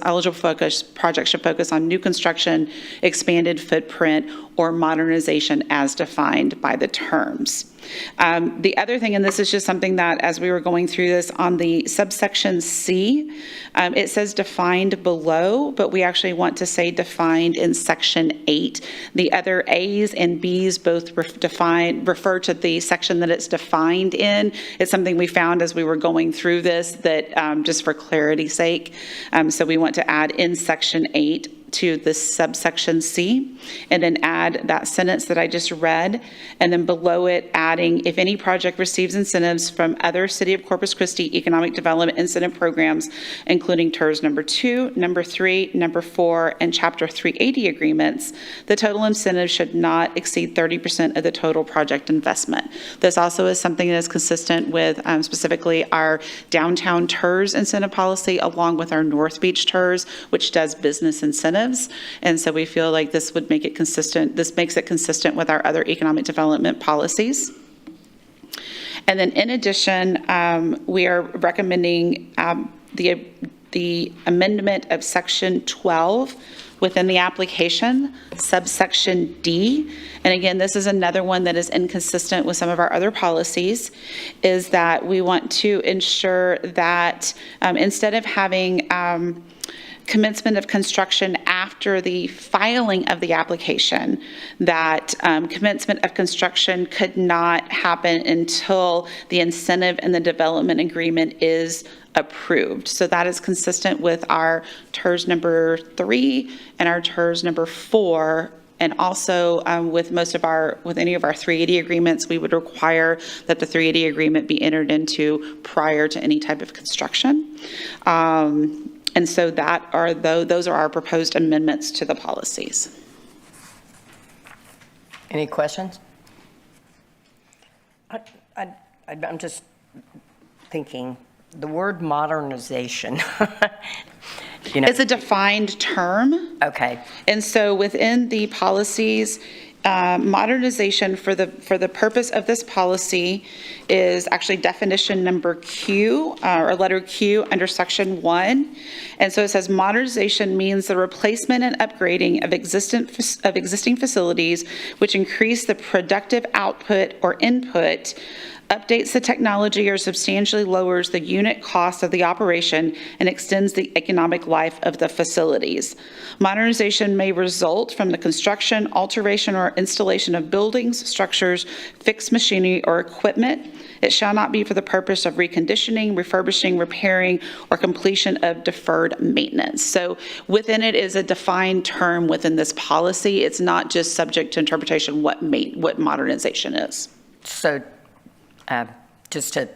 projects should focus on new construction, expanded footprint, or modernization as defined by the terms. The other thing, and this is just something that as we were going through this on the subsection C, it says defined below, but we actually want to say defined in section 8. The other A's and B's both refer to the section that it's defined in. It's something we found as we were going through this that just for clarity's sake. So we want to add in section 8 to the subsection C, and then add that sentence that I just read, and then below it adding, if any project receives incentives from other City of Corpus Christi economic development incentive programs, including TERS number 2, number 3, number 4, and Chapter 380 agreements, the total incentive should not exceed 30% of the total project investment. This also is something that is consistent with specifically our downtown TERS incentive policy, along with our North Beach TERS, which does business incentives. And so we feel like this would make it consistent. This makes it consistent with our other economic development policies. And then in addition, we are recommending the amendment of section 12 within the application, subsection D. And again, this is another one that is inconsistent with some of our other policies, is that we want to ensure that instead of having commencement of construction after the filing of the application, that commencement of construction could not happen until the incentive and the development agreement is approved. So that is consistent with our TERS number 3 and our TERS number 4. And also with any of our 380 agreements, we would require that the 380 agreement be entered into prior to any type of construction. And so those are our proposed amendments to the policies. Any questions? I'm just thinking, the word modernization, It's a defined term. Okay. And so within the policies, modernization for the purpose of this policy is actually definition number Q, or letter Q under section 1. And so it says modernization means the replacement and upgrading of existing facilities which increase the productive output or input, updates the technology, or substantially lowers the unit cost of the operation and extends the economic life of the facilities. Modernization may result from the construction, alteration, or installation of buildings, structures, fixed machinery, or equipment. It shall not be for the purpose of reconditioning, refurbishing, repairing, or completion of deferred maintenance. So within it is a defined term within this policy. It's not just subject to interpretation what modernization is. So just to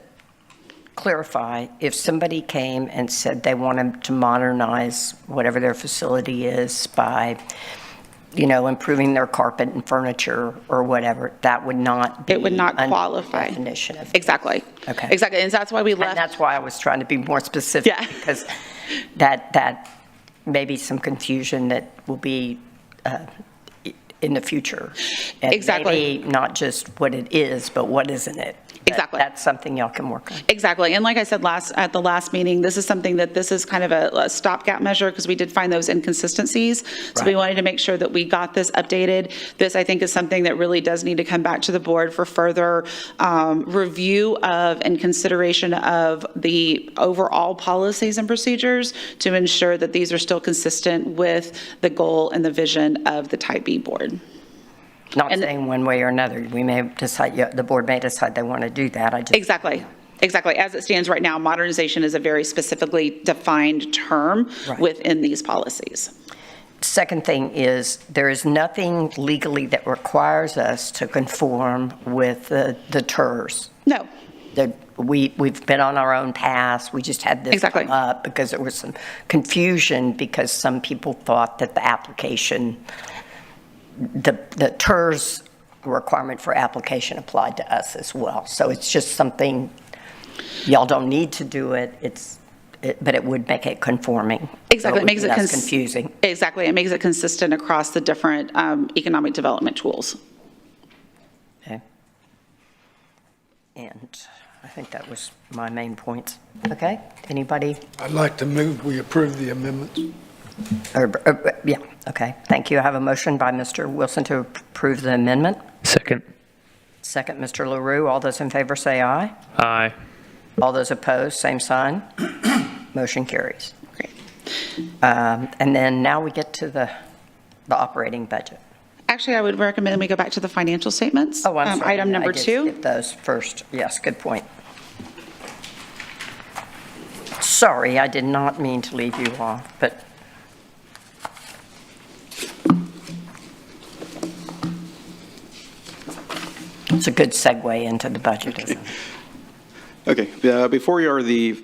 clarify, if somebody came and said they wanted to modernize whatever their facility is by, improving their carpet and furniture or whatever, that would not be. It would not qualify. Definition of. Exactly. Okay. Exactly. And that's why we left. And that's why I was trying to be more specific. Yeah. Because that may be some confusion that will be in the future. And Exactly. maybe not just what it is, but what isn't it. Exactly. That's something y'all can work on. Exactly. And like I said at the last meeting, this is kind of a stopgap measure because we did find those inconsistencies. So we wanted to make sure that we got this updated. This, I think, is something that really does need to come back to the board for further review of and consideration of the overall policies and procedures to ensure that these are still consistent with the goal and the vision of the Type B board. Not saying one way or another. We may decide, the board may decide they want to do that. Exactly. As it stands right now, modernization is a very specifically defined term within these policies. Second thing is, there is nothing legally that requires us to conform with the TERS. No. We've been on our own path. We just had this come up because there was some confusion because some people thought that the application, the TERS requirement for application applied to us as well. So it's just something, y'all don't need to do it. But it would make it conforming. Exactly. So it makes it confusing. Exactly. It makes it consistent across the different economic development tools. Okay. And I think that was my main points. Okay. Anybody? I'd like to move we approve the amendments. Yeah, okay. Thank you. I have a motion by Mr. Wilson to approve the amendment. Second. Second, Mr. LaRue. All those in favor say aye. Aye. All those opposed, same sign. Motion carries. Great. And then now we get to the operating budget. Actually, I would recommend we go back to the financial statements. Oh, I'm sorry. Item number I did 2. skip those first. Yes, good point. Sorry, I did not mean to leave you off, but it's a good segue into the budget, isn't it? Okay, before you are the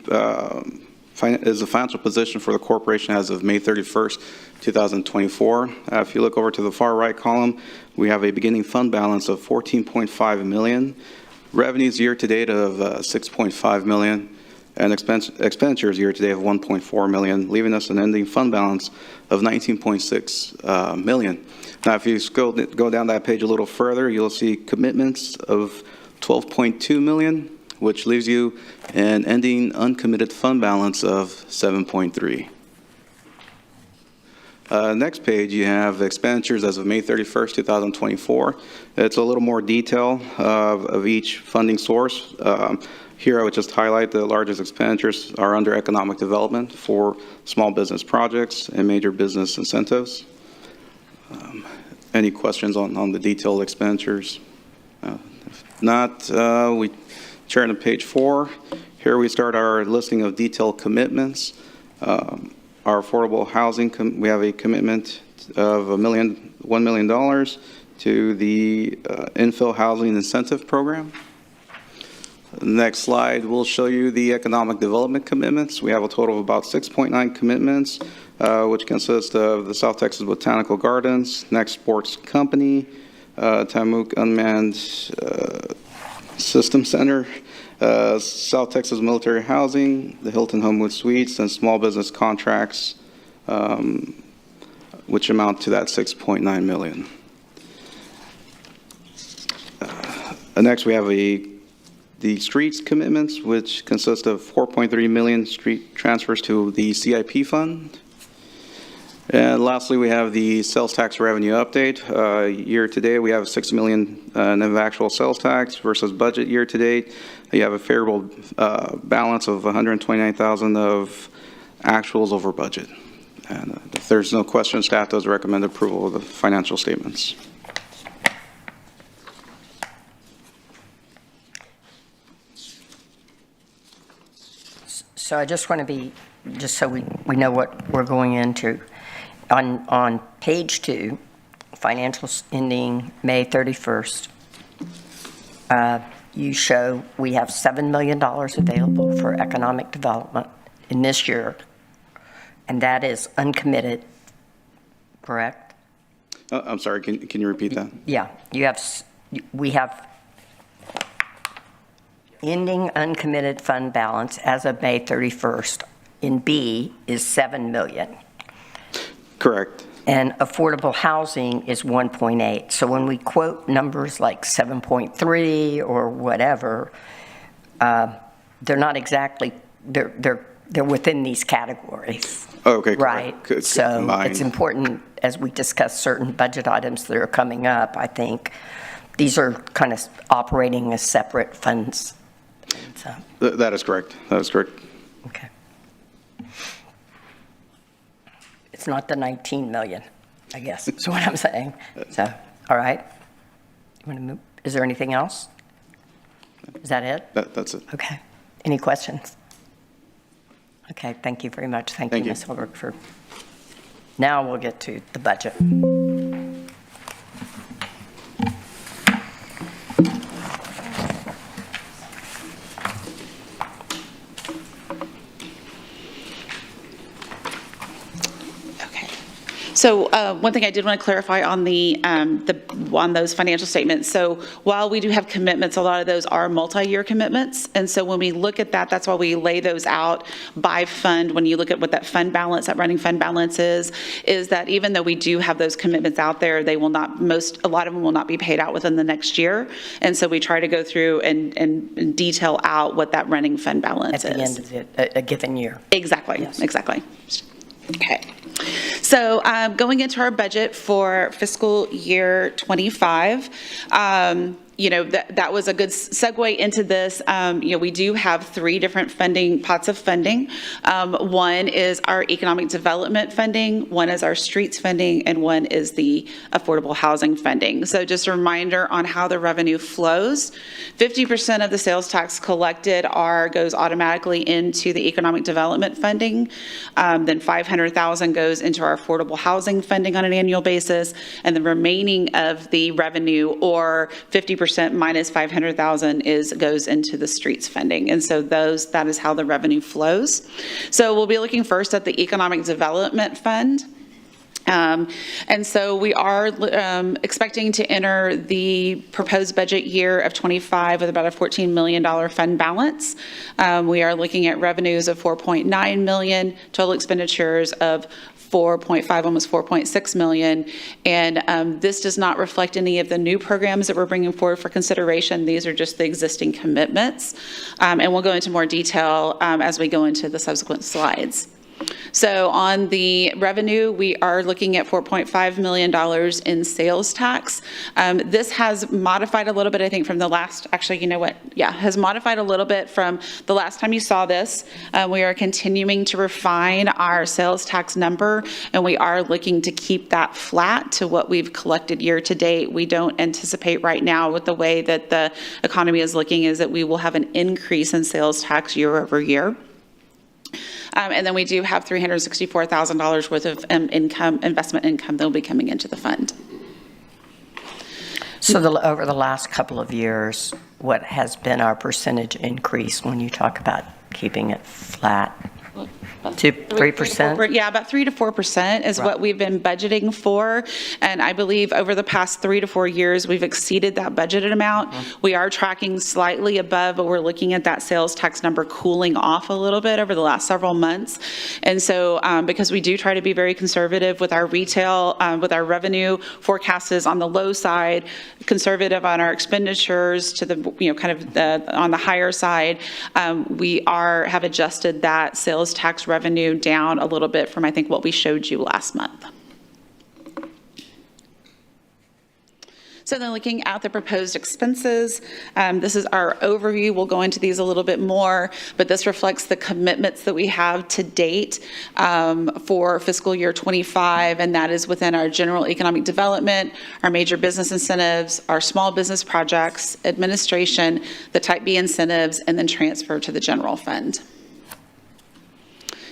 financial position for the corporation as of May 31st, 2024. If you look over to the far right column, we have a beginning fund balance of $14.5 million, revenues year-to-date of $6.5 million, and expenditures year-to-date of $1.4 million, leaving us an ending fund balance of $19.6 million. Now, if you go down that page a little further, you'll see commitments of $12.2 million, which leaves you an ending uncommitted fund balance of $7.3. Next page, you have expenditures as of May 31st, 2024. It's a little more detail of each funding source. Here, I would just highlight the largest expenditures are under economic development for small business projects and major business incentives. Any questions on the detailed expenditures? If not, we turn to page 4. Here we start our listing of detailed commitments. Our affordable housing, we have a commitment of $1 million to the infill housing incentive program. Next slide will show you the economic development commitments. We have a total of about 6.9 commitments, which consist of the South Texas Botanical Gardens, Next Sports Company, Tamook Unmanned System Center, South Texas Military Housing, the Hilton Homewood Suites, and small business contracts, which amount to that $6.9 million. Next, we have the streets commitments, which consist of 4.3 million street transfers to the CIP fund. And lastly, we have the sales tax revenue update. Year to date, we have $6 million in actual sales tax versus budget year to date. You have a favorable balance of $129,000 of actuals over budget. And if there's no questions, staff does recommend approval of the financial statements. So I just want to be, just so we know what we're going into. On page 2, financials ending May 31st, you show we have $7 million available for economic development in this year, and that is uncommitted, correct? I'm sorry, can you repeat that? Yeah, we have ending uncommitted fund balance as of May 31st in B is $7 million. Correct. And affordable housing is 1.8. So when we quote numbers like 7.3 or whatever, they're not exactly, they're within these categories. Okay, right? So Mine. it's important as we discuss certain budget items that are coming up, I think these are kind of operating as separate funds. So. That is correct. That is correct. Okay. It's not the 19 million, I guess, is what I'm saying. So, all right. You want to move? Is there anything else? Is that it? That's it. Okay. Any questions? Okay, thank you very much. Thank you, Ms. Holbrook, for. Now we'll get to the budget. So one thing I did want to clarify on on those financial statements. So while we do have commitments, a lot of those are multi-year commitments. And so when we look at that, that's why we lay those out by fund. When you look at what that fund balance, that running fund balance is that even though we do have those commitments out there, they will not, a lot of them will not be paid out within the next year. And so we try to go through and detail out what that running fund balance is. At the end of a given year. Exactly, yes. Exactly. Okay. So going into our budget for fiscal year 25, that was a good segue into this. We do have 3 different pots of funding. One is our economic development funding, one is our streets funding, and one is the affordable housing funding. So just a reminder on how the revenue flows. 50% of the sales tax collected goes automatically into the economic development funding. Then $500,000 goes into our affordable housing funding on an annual basis, and the remaining of the revenue, or 50% minus $500,000, goes into the streets funding. And so that is how the revenue flows. So we'll be looking first at the economic development fund. And so we are expecting to enter the proposed budget year of 25 with about a $14 million fund balance. We are looking at revenues of $4.9 million, total expenditures of 4.5, almost 4.6 million. And this does not reflect any of the new programs that we're bringing forward for consideration. These are just the existing commitments. And we'll go into more detail as we go into the subsequent slides. So on the revenue, we are looking at $4.5 million in sales tax. This has modified a little bit, I think, from the last, actually, you know what? Yeah, has modified a little bit from the last time you saw this. We are continuing to refine our sales tax number, and we are looking to keep that flat to what we've collected year to date. We don't anticipate right now, with the way that the economy is looking, is that we will have an increase in sales tax year over year. And then we do have $364,000 worth of investment income that will be coming into the fund. So over the last couple of years, what has been our percentage increase when you talk about keeping it flat? 3%? Yeah, about 3 to 4% is what we've been budgeting for. And I believe over the past 3 to 4 years, we've exceeded that budgeted amount. We are tracking slightly above, but we're looking at that sales tax number cooling off a little bit over the last several months. And so because we do try to be very conservative with our retail, with our revenue forecast is on the low side, conservative on our expenditures to the, kind of on the higher side, we have adjusted that sales tax revenue down a little bit from, I think, what we showed you last month. So then looking at the proposed expenses, this is our overview. We'll go into these a little bit more, but this reflects the commitments that we have to date for fiscal year 25, and that is within our general economic development, our major business incentives, our small business projects, administration, the Type B incentives, and then transfer to the general fund.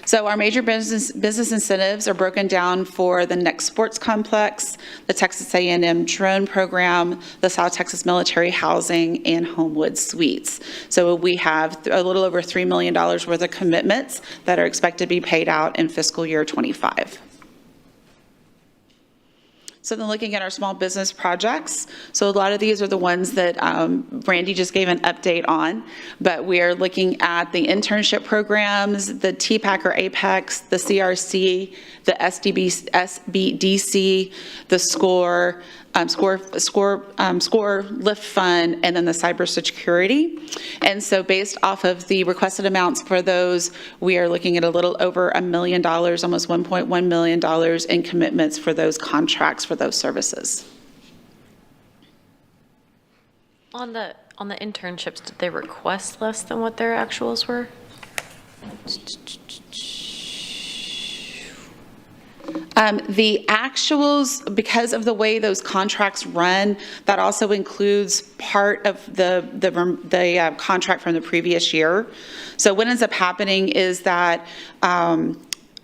So our major business incentives are broken down for the Next Sports Complex, the Texas A&M Drone Program, the South Texas Military Housing, and Homewood Suites. So we have a little over $3 million worth of commitments that are expected to be paid out in fiscal year 25. So then looking at our small business projects, so a lot of these are the ones that Brandy just gave an update on, but we are looking at the internship programs, the TPAC or APEX, the CRC, the SBDC, the SCORE Lift Fund, and then the cybersecurity. And so based off of the requested amounts for those, we are looking at a little over $1 million, almost $1.1 million in commitments for those contracts for those services. On the internships, did they request less than what their actuals were? The actuals, because of the way those contracts run, that also includes part of the contract from the previous year. So what ends up happening is that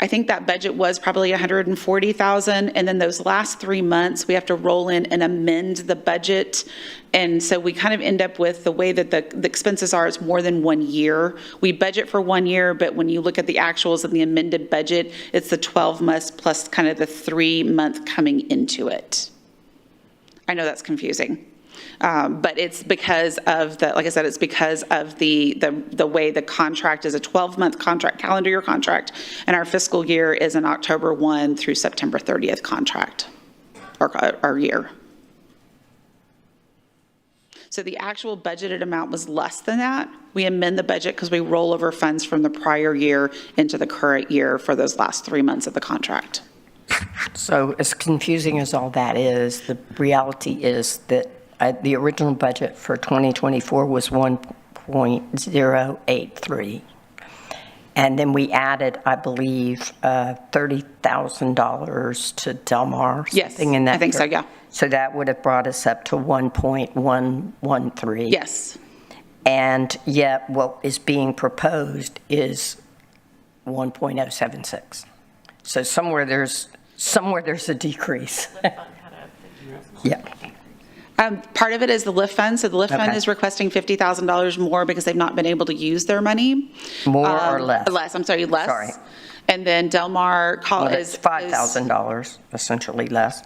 I think that budget was probably $140,000, and then those last 3 months we have to roll in and amend the budget, and so we kind of end up with the way that the expenses are. It's more than 1 year. We budget for 1 year, but when you look at the actuals of the amended budget, it's the 12 months plus kind of the 3 month coming into it. I know that's confusing. But it's because of the, like I said, it's because of the way the contract is a 12-month contract, calendar year contract, and our fiscal year is an October 1 through September 30th contract, or our year. So the actual budgeted amount was less than that. We amend the budget because we roll over funds from the prior year into the current year for those last 3 months of the contract. So as confusing as all that is, the reality is that the original budget for 2024 was 1.083. And then we added, I believe, $30,000 to Del Mar. Yes, in that I think so, yeah. So that would have brought us up to 1.113. Yes. And yet what is being proposed is 1.076. So somewhere there's a decrease. Yeah. Part of it is the LIFT fund. So the LIFT fund is requesting $50,000 more because they've not been able to use their money. More or less? Less, I'm sorry, less. Sorry. And then Del Mar is $5,000, essentially less,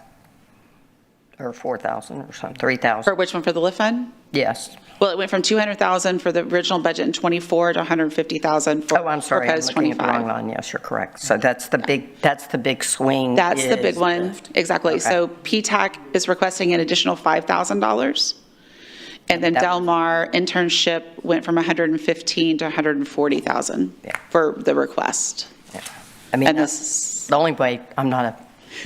or $4,000 or something, $3,000. For which one, for the LIFT fund? Yes. Well, it went from $200,000 for the original budget in 24 to $150,000 for Oh, I'm sorry, I'm looking at the wrong line. Yes, you're correct. So that's the big swing. That's the big one, lift. exactly. Okay. So PTAC is requesting an additional $5,000. And then Del Mar internship went from $115,000 to $140,000 for the request. Yeah. I mean, And this, the only way, I'm not a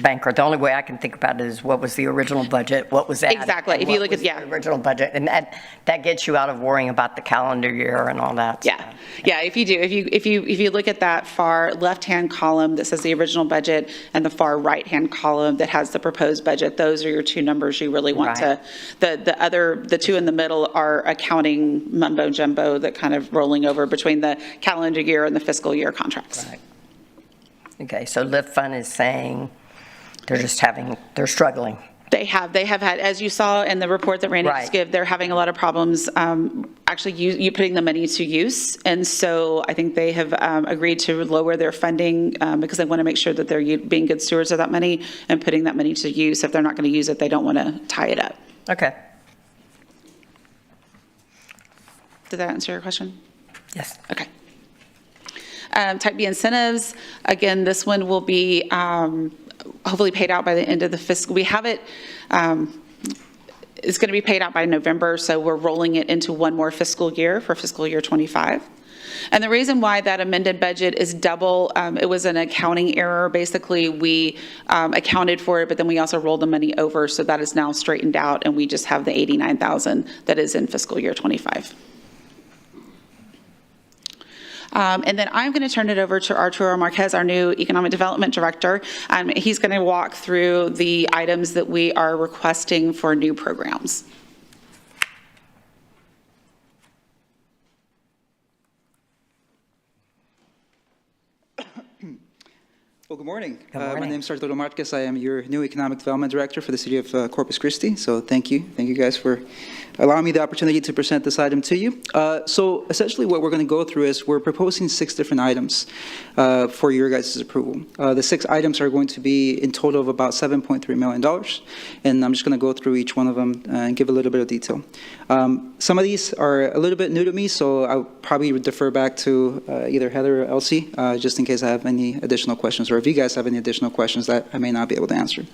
banker, the only way I can think about it is what was the original budget, what was added. Exactly. and If you what look at- was the original budget, and that gets you out of worrying about the calendar year and all that. yeah, yeah, if you do, if you look at that far left-hand column that says the original budget and the far right-hand column that has the proposed budget, those are your two numbers you really want to, the two in the middle are accounting mumbo jumbo that kind of rolling over between the calendar year and the fiscal year contracts. Right. Okay, so Lift Fund is saying they're struggling. They have had, as you saw in the report that Randy just gave, they're having a lot of problems actually you putting the money to use. And so I think they have agreed to lower their funding because they want to make sure that they're being good stewards of that money and putting that money to use. If they're not going to use it, they don't want to tie it up. Okay. Did that answer your question? Yes. Okay. Type B incentives, again, this one will be hopefully paid out by the end of the fiscal. We have it, it's going to be paid out by November, so we're rolling it into one more fiscal year for fiscal year 25. And the reason why that amended budget is double, it was an accounting error. Basically, we accounted for it, but then we also rolled the money over, so that is now straightened out, and we just have the $89,000 that is in fiscal year 25. And then I'm going to turn it over to Arturo Marquez, our new Economic Development Director. He's going to walk through the items that we are requesting for new programs. Well, good morning. Good morning. My name is Arturo Marquez. I am your new Economic Development Director for the city of Corpus Christi. So thank you. Thank you guys for allowing me the opportunity to present this item to you. So essentially what we're going to go through is we're proposing 6 different items for your guys' approval. The 6 items are going to be in total of about $7.3 million. And I'm just going to go through each one of them and give a little bit of detail. Some of these are a little bit new to me, so I'll probably defer back to either Heather or Elsie, just in case I have any additional questions, or if you guys have any additional questions that I may not be able to answer.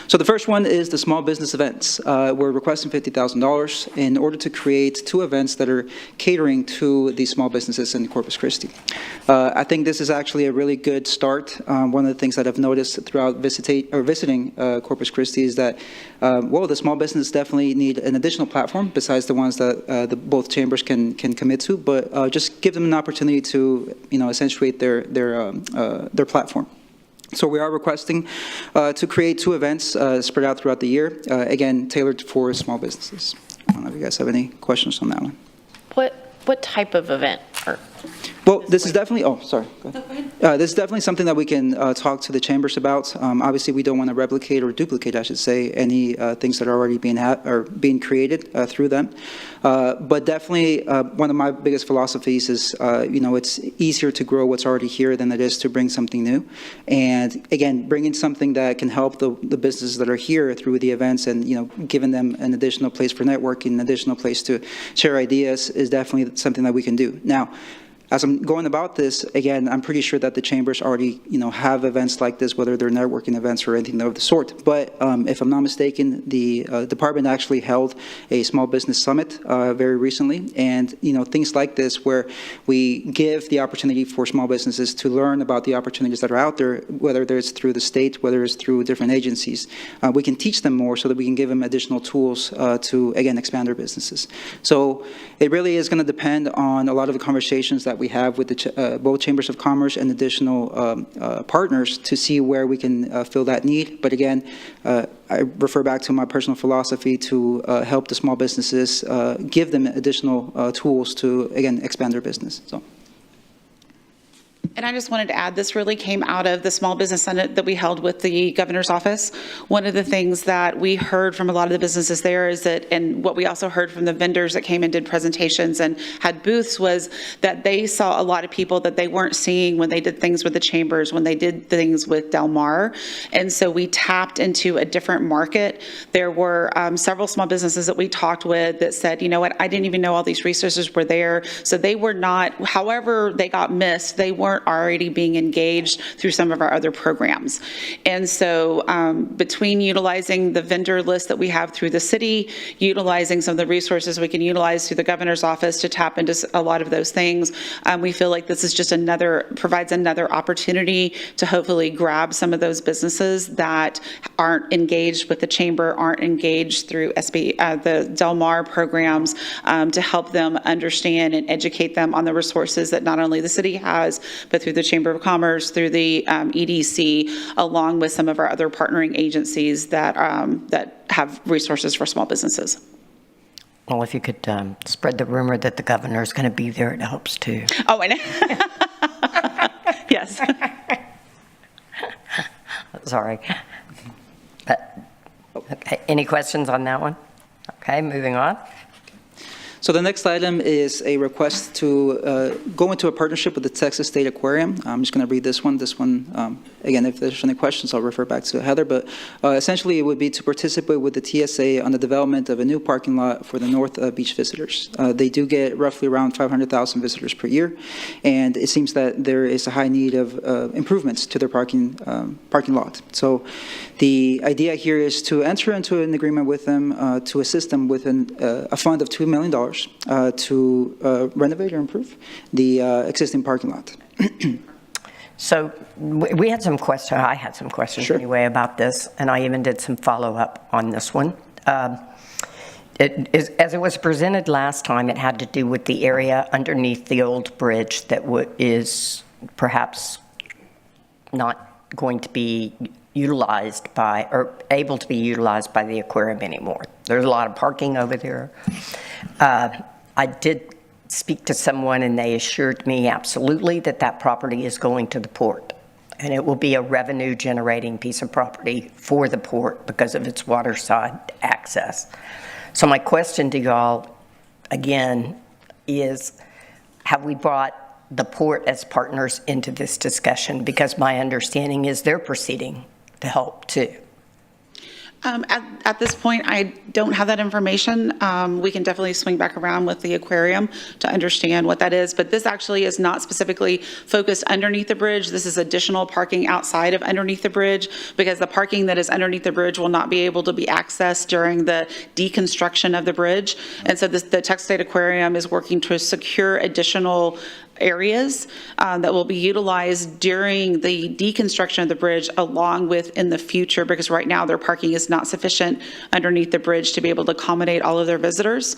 So the first one is the small business events. We're requesting $50,000 in order to create 2 events that are catering to the small businesses in Corpus Christi. I think this is actually a really good start. One of the things that I've noticed throughout visiting Corpus Christi is that, well, the small businesses definitely need an additional platform besides the ones that both chambers can commit to, but just give them an opportunity to, accentuate their platform. So we are requesting to create 2 events spread out throughout the year, again, tailored for small businesses. I don't know if you guys have any questions on that one. What type of event? Well, this is definitely, oh, sorry. Go ahead. This is definitely something that we can talk to the chambers about. Obviously, we don't want to replicate or duplicate, I should say, any things that are already being created through them. But definitely, one of my biggest philosophies is, it's easier to grow what's already here than it is to bring something new. And again, bringing something that can help the businesses that are here through the events and, giving them an additional place for networking, an additional place to share ideas is definitely something that we can do. Now, as I'm going about this, again, I'm pretty sure that the chambers already, have events like this, whether they're networking events or anything of the sort. But if I'm not mistaken, the department actually held a small business summit very recently, and things like this where we give the opportunity for small businesses to learn about the opportunities that are out there, whether it's through the state, whether it's through different agencies. We can teach them more so that we can give them additional tools to, again, expand their businesses. So it really is going to depend on a lot of the conversations that we have with the both chambers of commerce and additional partners to see where we can fill that need. But again, I refer back to my personal philosophy to help the small businesses, give them additional tools to, again, expand their business. So. And I just wanted to add, this really came out of the Small Business Summit that we held with the governor's office. One of the things that we heard from a lot of the businesses there is that, and what we also heard from the vendors that came and did presentations and had booths, was that they saw a lot of people that they weren't seeing when they did things with the chambers, when they did things with Del Mar. And so we tapped into a different market. There were several small businesses that we talked with that said, you know what, I didn't even know all these resources were there. So they were not, however they got missed, they weren't weren't already being engaged through some of our other programs. And so between utilizing the vendor list that we have through the city, utilizing some of the resources we can utilize through the governor's office to tap into a lot of those things, we feel like this is just provides another opportunity to hopefully grab some of those businesses that aren't engaged with the chamber, aren't engaged through the Del Mar programs, to help them understand and educate them on the resources that not only the city has, but through the Chamber of Commerce, through the EDC, along with some of our other partnering agencies that have resources for small businesses. Well, if you could spread the rumor that the governor is going to be there, it helps too. Oh, I know. Yes. Sorry. Okay. Any questions on that one? Okay, moving on. So the next item is a request to go into a partnership with the Texas State Aquarium. I'm just going to read this one. This one, again, if there's any questions, I'll refer back to Heather. But essentially, it would be to participate with the TSA on the development of a new parking lot for the North Beach visitors. They do get roughly around 500,000 visitors per year, and it seems that there is a high need of improvements to their parking lot. So the idea here is to enter into an agreement with them to assist them with a fund of $2 million to renovate or improve the existing parking lot. So we had some questions, I had some questions anyway about this, and I even did some follow-up on this one. As it was presented last time, it had to do with the area underneath the old bridge that is perhaps not going to be utilized by, or able to be utilized by the aquarium anymore. There's a lot of parking over there. I did speak to someone and they assured me absolutely that that property is going to the port, and it will be a revenue generating piece of property for the port because of its waterside access. So my question to y'all again is, have we brought the port as partners into this discussion? Because my understanding is they're proceeding to help too. At this point, I don't have that information. We can definitely swing back around with the aquarium to understand what that is, but this actually is not specifically focused underneath the bridge. This is additional parking outside of underneath the bridge, because the parking that is underneath the bridge will not be able to be accessed during the deconstruction of the bridge. And so the Texas State Aquarium is working to secure additional areas that will be utilized during the deconstruction of the bridge, along with in the future, because right now their parking is not sufficient underneath the bridge to be able to accommodate all of their visitors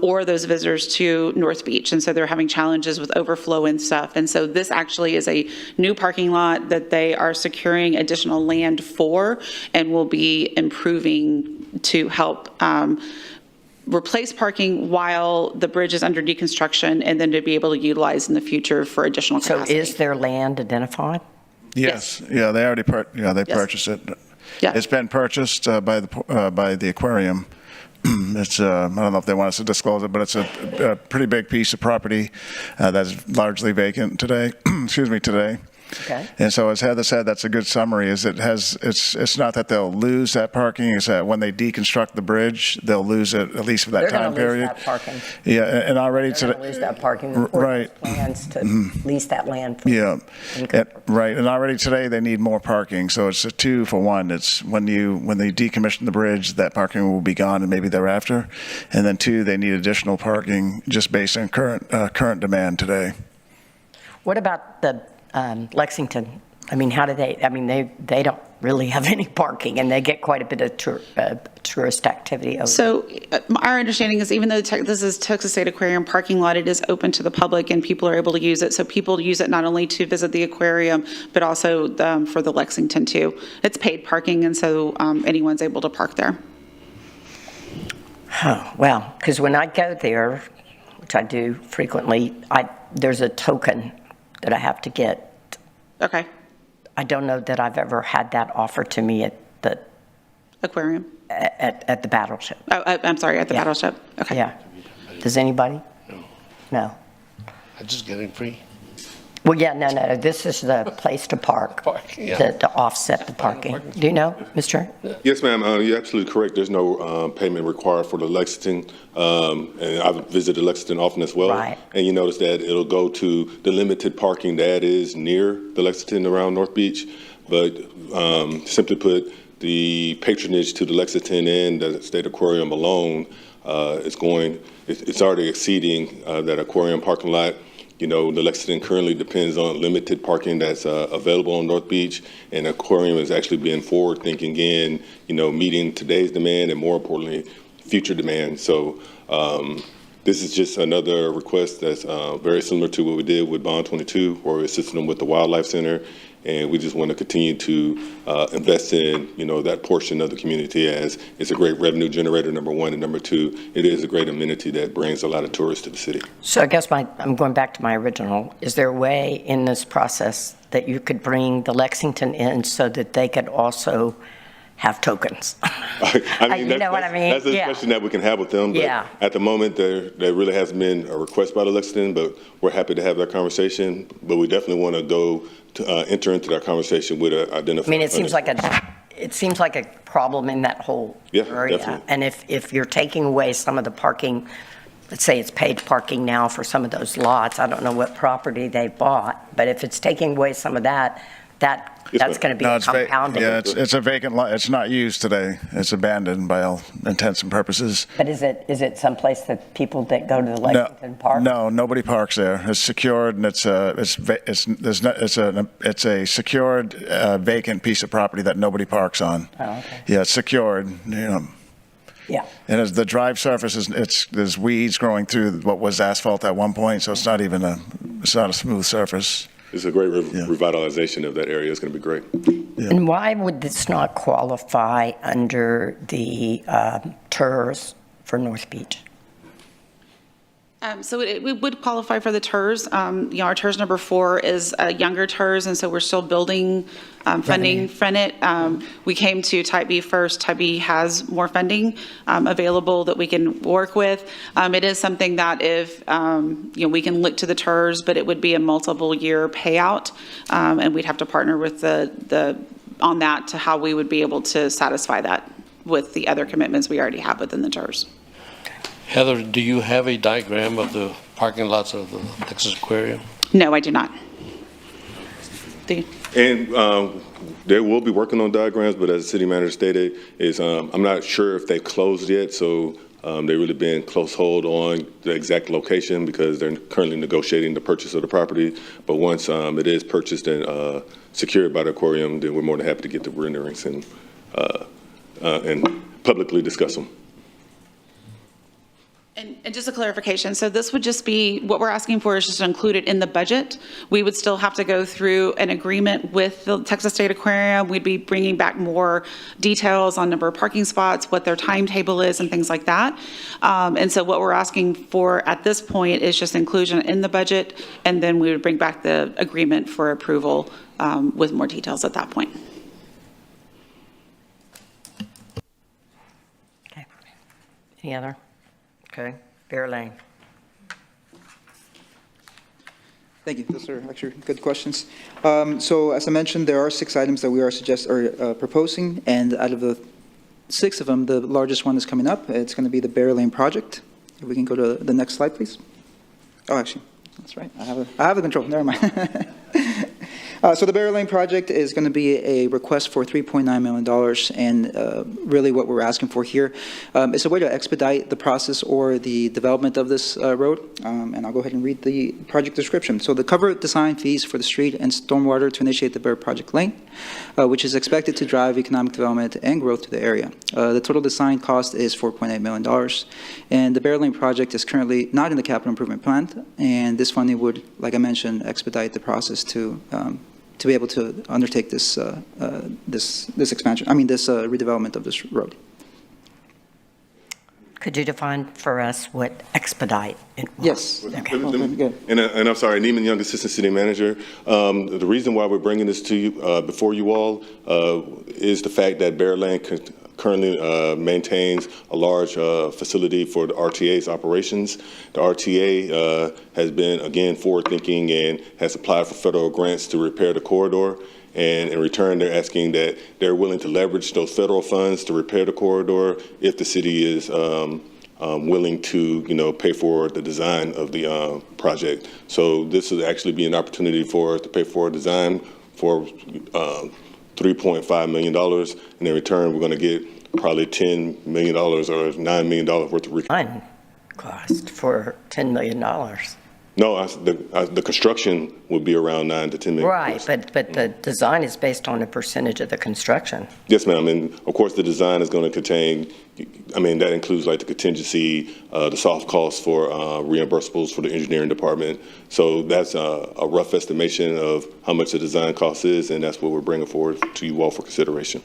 or those visitors to North Beach. And so they're having challenges with overflow and stuff. And so this actually is a new parking lot that they are securing additional land for and will be improving to help replace parking while the bridge is under deconstruction, and then to be able to utilize in the future for additional capacity. So is their land identified? Yes. Yeah, they already purchased it. Yeah. It's been purchased by the aquarium. It's I don't know if they want us to disclose it, but it's a pretty big piece of property that's largely vacant today. Excuse me, today. Okay. And so, as Heather said, that's a good summary. It's not that they'll lose that parking. It's that when they deconstruct the bridge, they'll lose it at least for that time period. They're going to lose that parking. Yeah, and already They're going to lose that parking. The port has plans to lease that land. Right. And already today they need more parking. So it's a 2 for 1. It's when they decommission the bridge, that parking will be gone, and maybe thereafter. And then 2, they need additional parking just based on current demand today. What about the Lexington? I mean, how do they, I mean, they don't really have any parking, and they get quite a bit of tourist activity over So our understanding is, even though this is Texas State Aquarium parking lot, it is open to the public and people are able to use it. So people use it not only to visit the aquarium, but also for the Lexington too. It's paid parking, and so anyone's able to park there. Oh, well, because when I go there, which I do frequently, there's a token that I have to get. Okay. I don't know that I've ever had that offered to me at the aquarium, at the battleship. Oh, I'm sorry, at the battleship. Okay. Yeah. Does anybody? No. No. I just get it free. Well, yeah, no, this is the place to park, to offset the parking. Do you know, Mr.? Yes, ma'am. You're absolutely correct. There's no payment required for the Lexington. And I've visited Lexington often as well. Right. And you notice that it'll go to the limited parking that is near the Lexington around North Beach. But simply put, the patronage to the Lexington and the State Aquarium alone it's already exceeding that aquarium parking lot. You know, the Lexington currently depends on limited parking that's available on North Beach, and aquarium is actually being forward-thinking in, meeting today's demand and, more importantly, future demand. So this is just another request that's very similar to what we did with Bond 22, where we assisted them with the Wildlife Center, and we just want to continue to invest in, that portion of the community, as it's a great revenue generator, number one, and number two, it is a great amenity that brings a lot of tourists to the city. So I guess I'm going back to my original. Is there a way in this process that you could bring the Lexington in so that they could also have tokens? You know what I mean? That's a discussion that we can have with them. But at the moment, there really hasn't been a request by the Lexington, but we're happy to have that conversation. But we definitely want to go to enter into that conversation with identify. I mean, it seems like a problem in that whole area. Definitely. And if you're taking away some of the parking, let's say it's paid parking now for some of those lots. I don't know what property they bought, but if it's taking away some of that, that's going to be compounding. It's a vacant lot. It's not used today. It's abandoned by all intents and purposes. But is it someplace that people that go to the Lexington park? No, nobody parks there. It's secured, and it's a secured vacant piece of property that nobody parks on. Oh, okay. Yeah, it's secured. Yeah. And as the drive surface there's weeds growing through what was asphalt at one point, so it's not a smooth surface. It's a great revitalization of that area. It's going to be great. Yeah. And why would this not qualify under the TERS for North Beach? So it would qualify for the TERS. Our TERS number 4 is a younger TERS, and so we're still building funding from it. We came to Type B first. Type B has more funding available that we can work with. It is something that if, we can look to the TERS, but it would be a multiple year payout, and we'd have to partner with on that to how we would be able to satisfy that with the other commitments we already have within the TERS. Heather, do you have a diagram of the parking lots of the Texas Aquarium? No, I do not. Do you? And they will be working on diagrams, but as the city manager stated, I'm not sure if they closed yet, so they've really been close hold on the exact location because they're currently negotiating the purchase of the property. But once it is purchased and secured by the aquarium, then we're more than happy to get the renderings and publicly discuss them. And just a clarification, so this would just be, what we're asking for is just to include it in the budget. We would still have to go through an agreement with the Texas State Aquarium. We'd be bringing back more details on number of parking spots, what their timetable is, and things like that. And so what we're asking for at this point is just inclusion in the budget, and then we would bring back the agreement for approval with more details at that point. Okay. Any other? Okay, Bear Lane. Thank you. Those are actually good questions. So as I mentioned, there are 6 items that we are proposing, and out of the 6 of them, the largest one is coming up. It's going to be the Bear Lane project. If we can go to the next slide, please. Oh, actually, that's right. I have the control. Never mind. So the Bear Lane project is going to be a request for $3.9 million, and really what we're asking for here is a way to expedite the process or the development of this road, and I'll go ahead and read the project description. So the cover design fees for the street and stormwater to initiate the Bear Project Lane, which is expected to drive economic development and growth to the area. The total design cost is $4.8 million, and the Bear Lane project is currently not in the capital improvement plan, and this funding would, like I mentioned, expedite the process to be able to undertake this expansion, this redevelopment of this road. Could you define for us what expedite it was? Yes. Okay. And I'm sorry, Neiman Young, Assistant City Manager. The reason why we're bringing this to you, before you all, is the fact that Bear Lane currently maintains a large facility for the RTA's operations. The RTA has been, again, forward-thinking and has applied for federal grants to repair the corridor. And in return, they're asking that they're willing to leverage those federal funds to repair the corridor if the city is willing to, pay for the design of the project. So this would actually be an opportunity for us to pay for a design for $3.5 million, and in return, we're going to get probably $10 million or $9 million worth of cost for $10 million. No, the construction would be around $9 to $10 million. Right, but the design is based on a percentage of the construction. Yes, ma'am. And of course, the design is going to contain, that includes like the contingency, the soft costs for reimbursables for the engineering department. So that's a rough estimation of how much the design cost is, and that's what we're bringing forward to you all for consideration.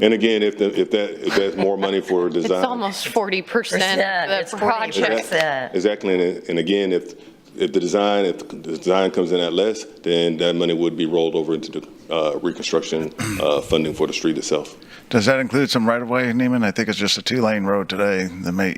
And again, if there's more money for design, It's almost 40% of the project. Exactly, and again, if the design comes in at less, then that money would be rolled over into the reconstruction funding for the street itself. Does that include some right-of-way, Neiman? I think it's just a 2-lane road today.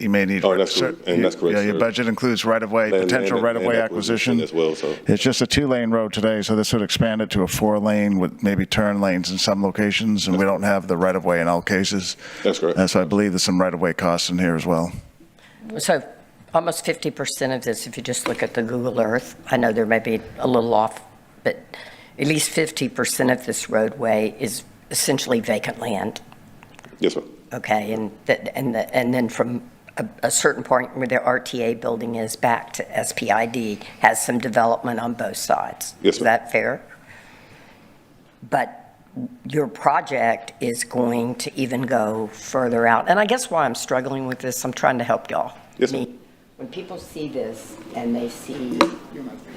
You may need. Oh, that's correct. And that's correct. Yeah, your budget includes right-of-way, potential right-of-way acquisition as well. So it's just a 2-lane road today, so this would expand it to a 4-lane with maybe turn lanes in some locations, and we don't have the right-of-way in all cases. That's correct. So I believe there's some right-of-way costs in here as well. So almost 50% of this, if you just look at the Google Earth, I know there may be a little off, but at least 50% of this roadway is essentially vacant land. Yes, sir. Okay, and then from a certain point where the RTA building is back to SPID has some development on both sides. Yes, sir. Is that fair? But your project is going to even go further out. And I guess why I'm struggling with this, I'm trying to help y'all. Yes, sir. When people see this and they see,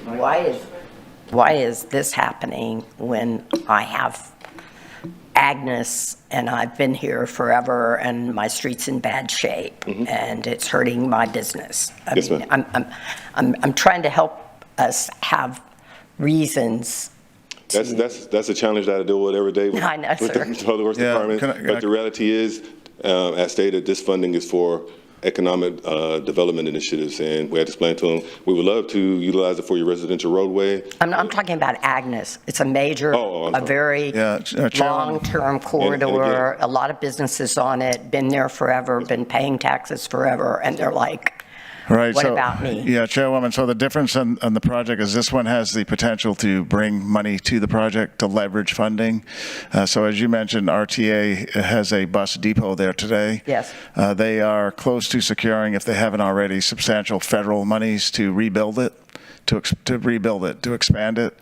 why is this happening when I have Agnes and I've been here forever and my street's in bad shape and it's hurting my business? Yes, ma'am. I'm trying to help us have reasons. That's a challenge that I deal with every day with, I know, with sir. the Public Works Department. But the reality is, as stated, this funding is for economic development initiatives, and we had to explain to them we would love to utilize it for your residential roadway. I'm talking about Agnes. It's a major, a very long-term corridor, a lot of businesses on it, been there forever, been paying taxes forever, and they're like, right, what about me? Yeah, Chairwoman, so the difference on the project is this one has the potential to bring money to the project to leverage funding. So as you mentioned, RTA has a bus depot there today. Yes. They are close to securing, if they haven't already, substantial federal monies to rebuild it. To expand it.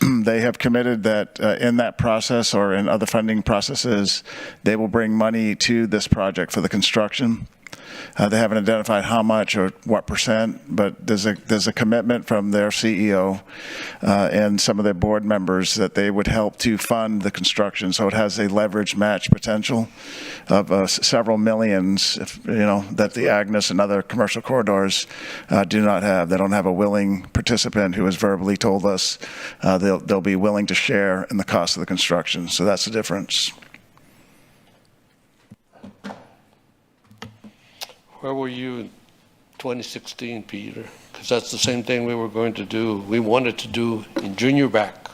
They have committed that in that process or in other funding processes, they will bring money to this project for the construction. They haven't identified how much or what percent, but there's a commitment from their CEO and some of their board members that they would help to fund the construction. So it has a leverage match potential of several millions, that the Agnes and other commercial corridors do not have. They don't have a willing participant who has verbally told us they'll be willing to share in the cost of the construction. So that's the difference. Where were you in 2016, Peter? Because that's the same thing we were going to do. We wanted to do in junior back.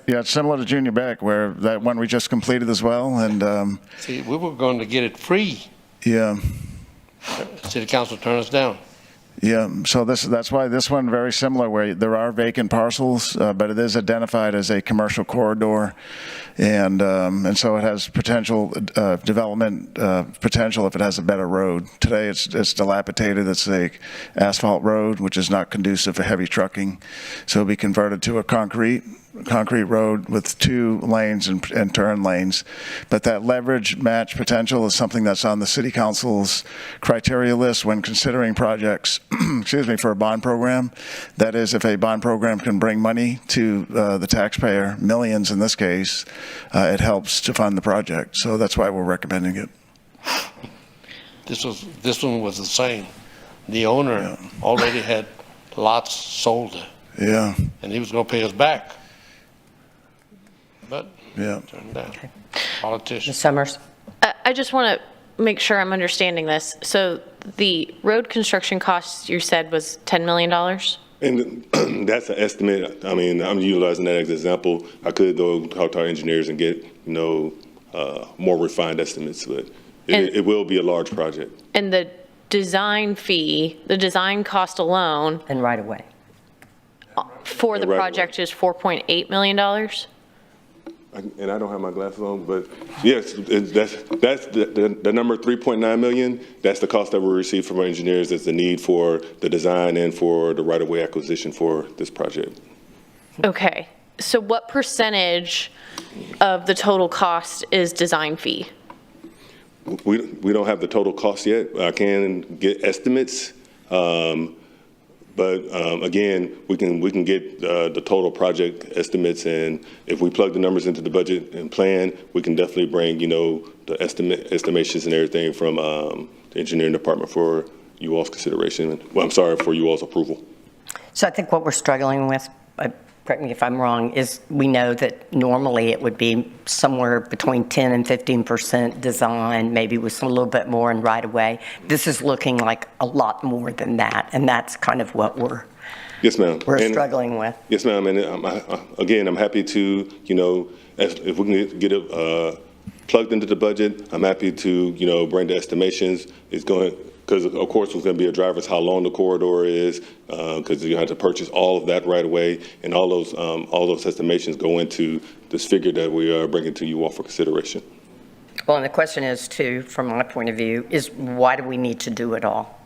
Yeah, it's similar to junior back, where that one we just completed as well. And See, we were going to get it free. Yeah. City Council turned us down. Yeah, so that's why this one very similar, where there are vacant parcels, but it is identified as a commercial corridor, and so it has potential development potential if it has a better road. Today it's dilapidated. It's a asphalt road, which is not conducive for heavy trucking, so it'll be converted to a concrete road with 2 lanes and turn lanes. But that leverage match potential is something that's on the City Council's criteria list when considering projects, for a bond program. That is, if a bond program can bring money to the taxpayer, millions in this case, it helps to fund the project. So that's why we're recommending it. This one was the same. The owner already had lots sold. Yeah. And he was going to pay us back. but Yeah. turned down. Politicians. Ms. Summers? I just want to make sure I'm understanding this. So the road construction costs you said was $10 million? And that's an estimate. I mean, I'm utilizing that as an example. I could go talk to our engineers and get, more refined estimates, but it will be a large project. And the design fee, the design cost alone And right away. for the And right project is $4.8 million? And I don't have my glasses on, but yes, that's the number 3.9 million. That's the cost that we received from our engineers. That's the need for the design and for the right-of-way acquisition for this project. Okay. So what percentage of the total cost is design fee? We don't have the total cost yet. I can get estimates, but again, we can get the total project estimates, and if we plug the numbers into the budget and plan, we can definitely bring the estimations and everything from the engineering department for you all's consideration. Well, I'm sorry, for you all's approval. So I think what we're struggling with, correct me if I'm wrong, is we know that normally it would be somewhere between 10 and 15% design, maybe with a little bit more in right away. This is looking like a lot more than that, and that's kind of what we're Yes, ma'am. struggling with. Yes, ma'am. And again, I'm happy to, if we can get it plugged into the budget, I'm happy to, bring the estimations. It's going, because of course it's going to be a driver, how long the corridor is, because you have to purchase all of that right away, and all those estimations go into this figure that we are bringing to you all for consideration. Well, and the question is, too, from my point of view, is why do we need to do it all?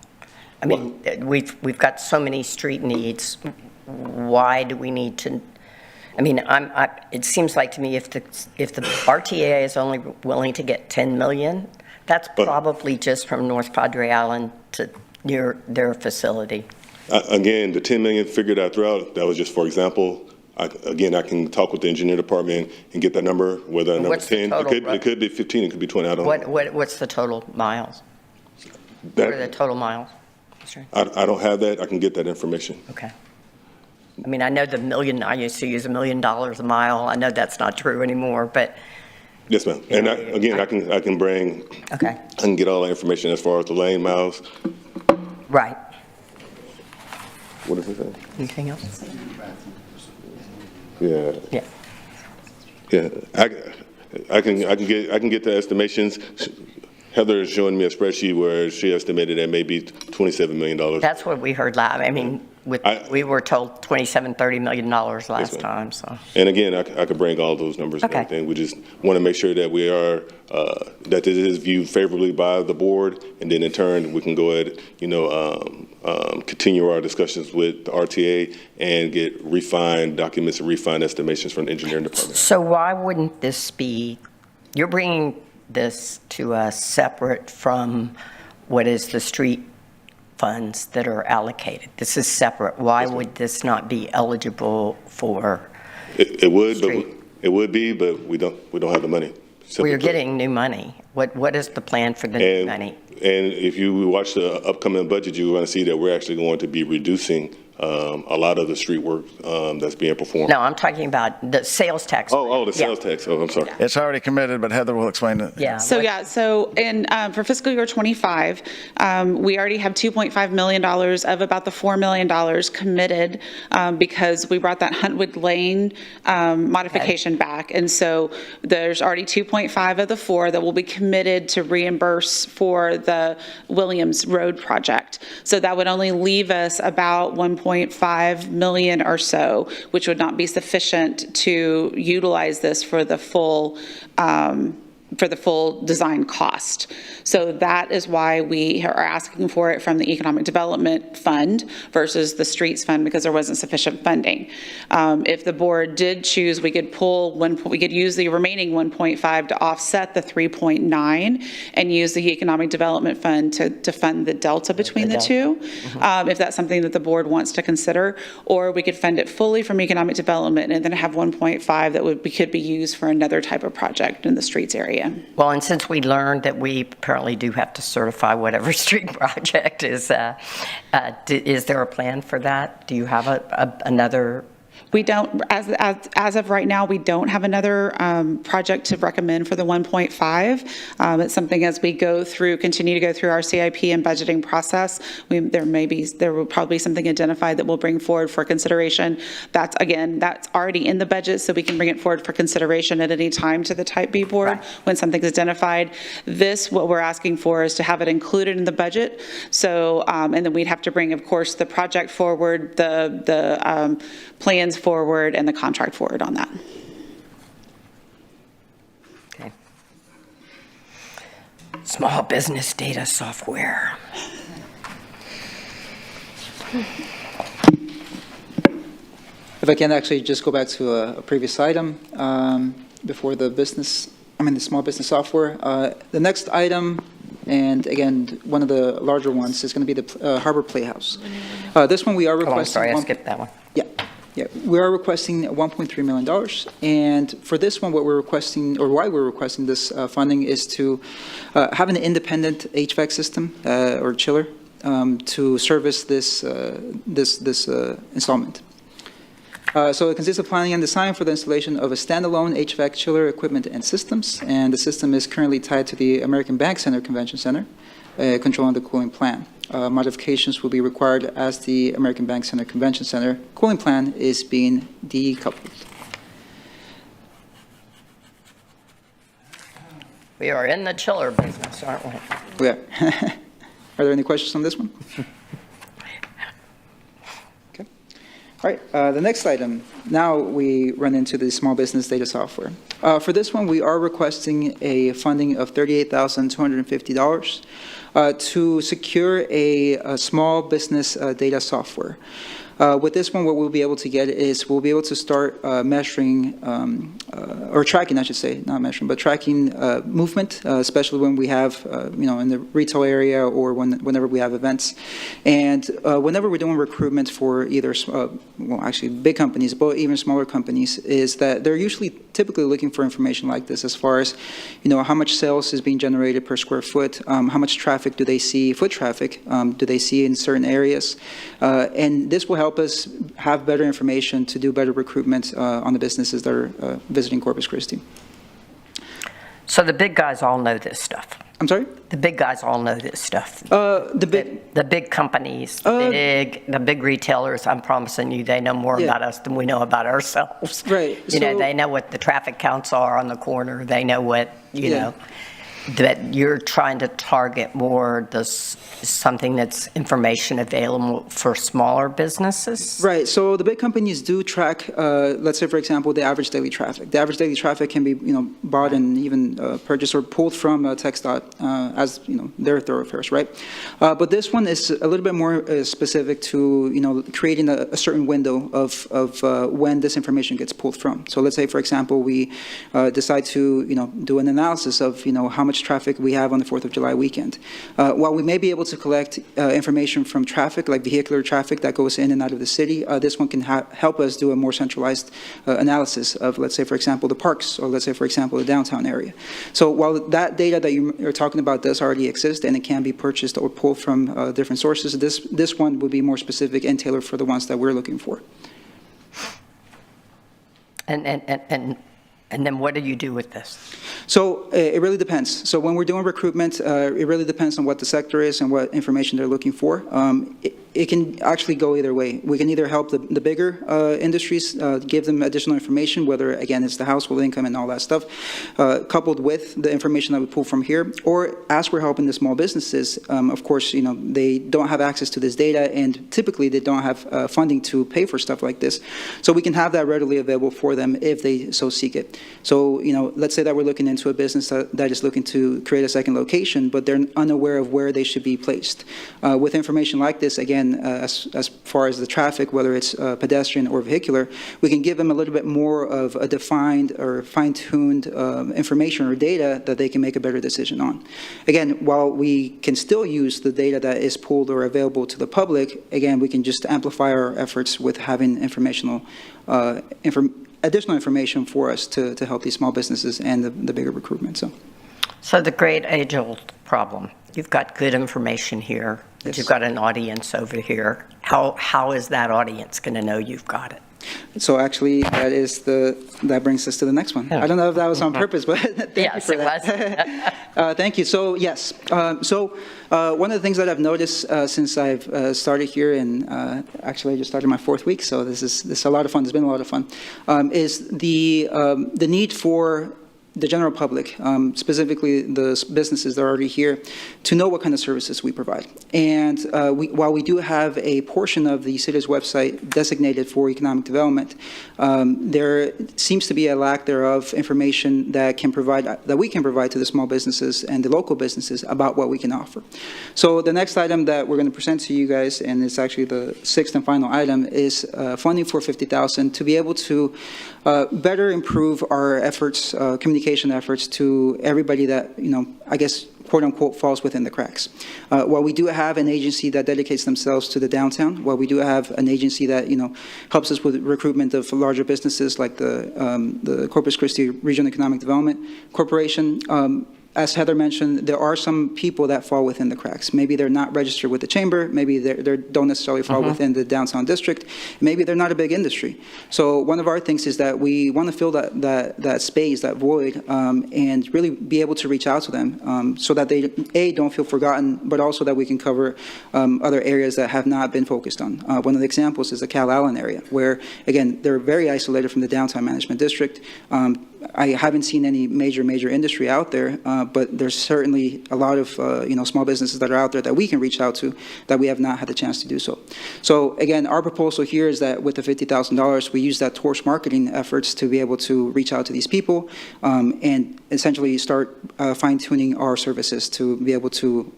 I mean, we've got so many street needs. Why do we need to? I mean, it seems like to me if the RTA is only willing to get 10 million, that's probably just from North Padre Island to near their facility. Again, the 10 million figure that I threw out, that was just for example. I can talk with the engineer department and get that number, whether number 10, it could be 15, it could be 20, I don't know. What's the total miles? What are the total miles? I don't have that. I can get that information. Okay. I mean, I know I used to use $1 million a mile. I know that's not true anymore, but. Yes, ma'am. And I can bring. Okay. I can get all that information as far as the lane miles. Right. What does it say? Anything else? Yeah. Yeah. Yeah. I can get the estimations. Heather is showing me a spreadsheet where she estimated that maybe $27 million. That's what we heard last. I mean, we were told $27-30 million last time. So. And again, I could bring all those numbers and everything. We just want to make sure that we are that it is viewed favorably by the board, and then in turn we can go ahead, continue our discussions with the RTA and get refined documents and refined estimations from the engineering department. So why wouldn't this be? You're bringing this to us separate from what is the street funds that are allocated. This is separate. Why would this not be eligible for? It would be, but we don't have the money. Well, you're getting new money. What is the plan for the new money? And if you watch the upcoming budget, you're going to see that we're actually going to be reducing a lot of the street work that's being performed. No, I'm talking about the sales tax. The sales tax. Oh, I'm sorry. It's already committed, but Heather will explain it. Yeah. So for fiscal year 25, we already have $2.5 million of about the $4 million committed because we brought that Huntwood Lane modification back. And so there's already 2.5 of the 4 that will be committed to reimburse for the Williams Road project. So that would only leave us about 1.5 million or so, which would not be sufficient to utilize this for the full design cost. So that is why we are asking for it from the Economic Development Fund versus the Streets Fund, because there wasn't sufficient funding. If the board did choose, we could use the remaining 1.5 to offset the 3.9 and use the Economic Development Fund to fund the delta between the two, if that's something that the board wants to consider. Or we could fund it fully from Economic Development and then have 1.5 that could be used for another type of project in the streets area. Well, and since we learned that we apparently do have to certify whatever street project is there a plan for that? Do you have another We don't, as of right now, we don't have another project to recommend for the 1.5. It's something as we continue to go through our CIP and budgeting process, there will probably be something identified that we'll bring forward for consideration. That's already in the budget, so we can bring it forward for consideration at any time to the Type B board when something's identified. What we're asking for is to have it included in the budget. So, and then we'd have to bring, of course, the project forward, the plans forward, and the contract forward on that. Okay. Small business data software. If I can actually just go back to a previous item before the small business software. The next item, and again, one of the larger ones, is going to be the Harbor Playhouse. This one we are requesting. I'm sorry, I skipped that one. Yeah, we are requesting $1.3 million. And for this one, what we're requesting, or why we're requesting this funding, is to have an independent HVAC system or chiller to service this installment. So it consists of planning and design for the installation of a standalone HVAC chiller equipment and systems, and the system is currently tied to the American Bank Center Convention Center, controlling the cooling plan. Modifications will be required as the American Bank Center Convention Center cooling plan is being decoupled. We are in the chiller business, aren't we? We are. Are there any questions on this one? Okay. All right, the next item, now we run into the small business data software. For this one, we are requesting a funding of $38,250 to secure a small business data software. With this one, what we'll be able to get is we'll be able to start measuring, or tracking, I should say, not measuring, but tracking movement, especially when we have, in the retail area or whenever we have events. And whenever we're doing recruitment for either, actually big companies, but even smaller companies, is that they're typically looking for information like this as far as, how much sales is being generated per square foot, how much traffic do they see, foot traffic, do they see in certain areas. And this will help us have better information to do better recruitment on the businesses that are visiting Corpus Christi. So the big guys all know this stuff. I'm sorry? The big guys all know this stuff. The big companies, the big retailers, I'm promising you, they know more about us than we know about ourselves. Right. They know what the traffic counts are on the corner. They know what, know. That you're trying to target more something that's information available for smaller businesses? Right. So the big companies do track, let's say, for example, the average daily traffic. The average daily traffic can be, bought and even purchased or pulled from TxDOT as, their thoroughfares, right? But this one is a little bit more specific to, creating a certain window of when this information gets pulled from. So let's say, for example, we decide to, do an analysis of, how much traffic we have on the 4th of July weekend. While we may be able to collect information from traffic, like vehicular traffic that goes in and out of the city, this one can help us do a more centralized analysis of, let's say, for example, the parks, or let's say, for example, the downtown area. So while that data that you're talking about does already exist and it can be purchased or pulled from different sources, this one would be more specific and tailored for the ones that we're looking for. And then what do you do with this? So it really depends. So when we're doing recruitment, it really depends on what the sector is and what information they're looking for. It can actually go either way. We can either help the bigger industries, give them additional information, whether, again, it's the household income and all that stuff, coupled with the information that we pull from here, or as we're helping the small businesses, of course, they don't have access to this data, and typically they don't have funding to pay for stuff like this. So we can have that readily available for them if they so seek it. So, let's say that we're looking into a business that is looking to create a second location, but they're unaware of where they should be placed. With information like this, again, as far as the traffic, whether it's pedestrian or vehicular, we can give them a little bit more of a defined or fine-tuned information or data that they can make a better decision on. Again, while we can still use the data that is pulled or available to the public, again, we can just amplify our efforts with having additional information for us to help these small businesses and the bigger recruitment. So the great age-old problem. You've got good information here. But you've got an audience over here. How is that audience going to know you've got it? So actually, that brings us to the next one. I don't know if that was on purpose, but thank you for that. Thank you. So yes, one of the things that I've noticed since I've started here, and actually I just started my 4th week, so this is a lot of fun. It's been a lot of fun. Is the need for the general public, specifically the businesses that are already here, to know what kind of services we provide. And while we do have a portion of the city's website designated for economic development, there seems to be a lack thereof information that we can provide to the small businesses and the local businesses about what we can offer. So the next item that we're going to present to you guys, and it's actually the 6th and final item, is funding for $50,000 to be able to better improve our efforts, communication efforts to everybody that, I guess, quote unquote, falls within the cracks. While we do have an agency that dedicates themselves to the downtown, while we do have an agency that, helps us with recruitment of larger businesses like the Corpus Christi Regional Economic Development Corporation, as Heather mentioned, there are some people that fall within the cracks. Maybe they're not registered with the chamber. Maybe they don't necessarily fall within the downtown district. Maybe they're not a big industry. So one of our things is that we want to fill that space, that void, and really be able to reach out to them so that they, A, don't feel forgotten, but also that we can cover other areas that have not been focused on. One of the examples is the Cal Allen area, where, again, they're very isolated from the downtown management district. I haven't seen any major industry out there, but there's certainly a lot of small businesses that are out there that we can reach out to that we have not had the chance to do so. So again, our proposal here is that with the $50,000, we use that towards marketing efforts to be able to reach out to these people and essentially start fine-tuning our services to be able to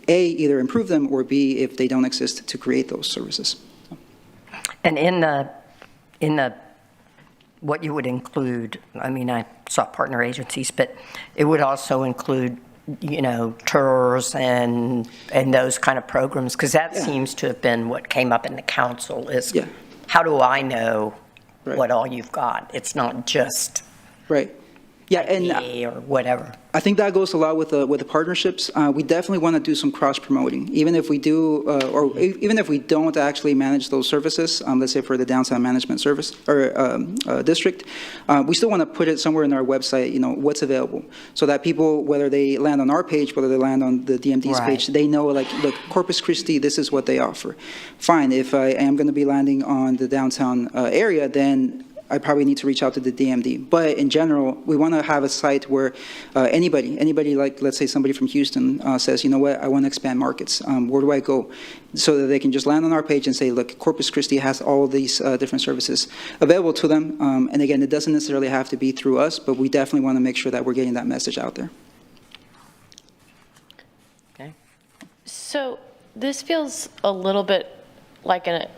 A, either improve them, or B, if they don't exist, to create those services. And in the what you would include, I mean, I saw partner agencies, but it would also include, tours and those kind of programs, because that seems to have been what came up in the council is, how do I know what all you've got? It's not just or whatever. I think that goes a lot with the partnerships. We definitely want to do some cross-promoting, even if we do, or even if we don't actually manage those services. Let's say for the downtown management service or district, we still want to put it somewhere in our website. What's available, so that people, whether they land on our page, whether they land on the DMD's page, they know, like, look, Corpus Christi, this is what they offer. Fine, if I am going to be landing on the downtown area, then I probably need to reach out to the DMD. But in general, we want to have a site where anybody like, let's say somebody from Houston says, you know what, I want to expand markets. Where do I go? So that they can just land on our page and say, look, Corpus Christi has all these different services available to them. And again, it doesn't necessarily have to be through us, but we definitely want to make sure that we're getting that message out there. Okay. So this feels a little bit like a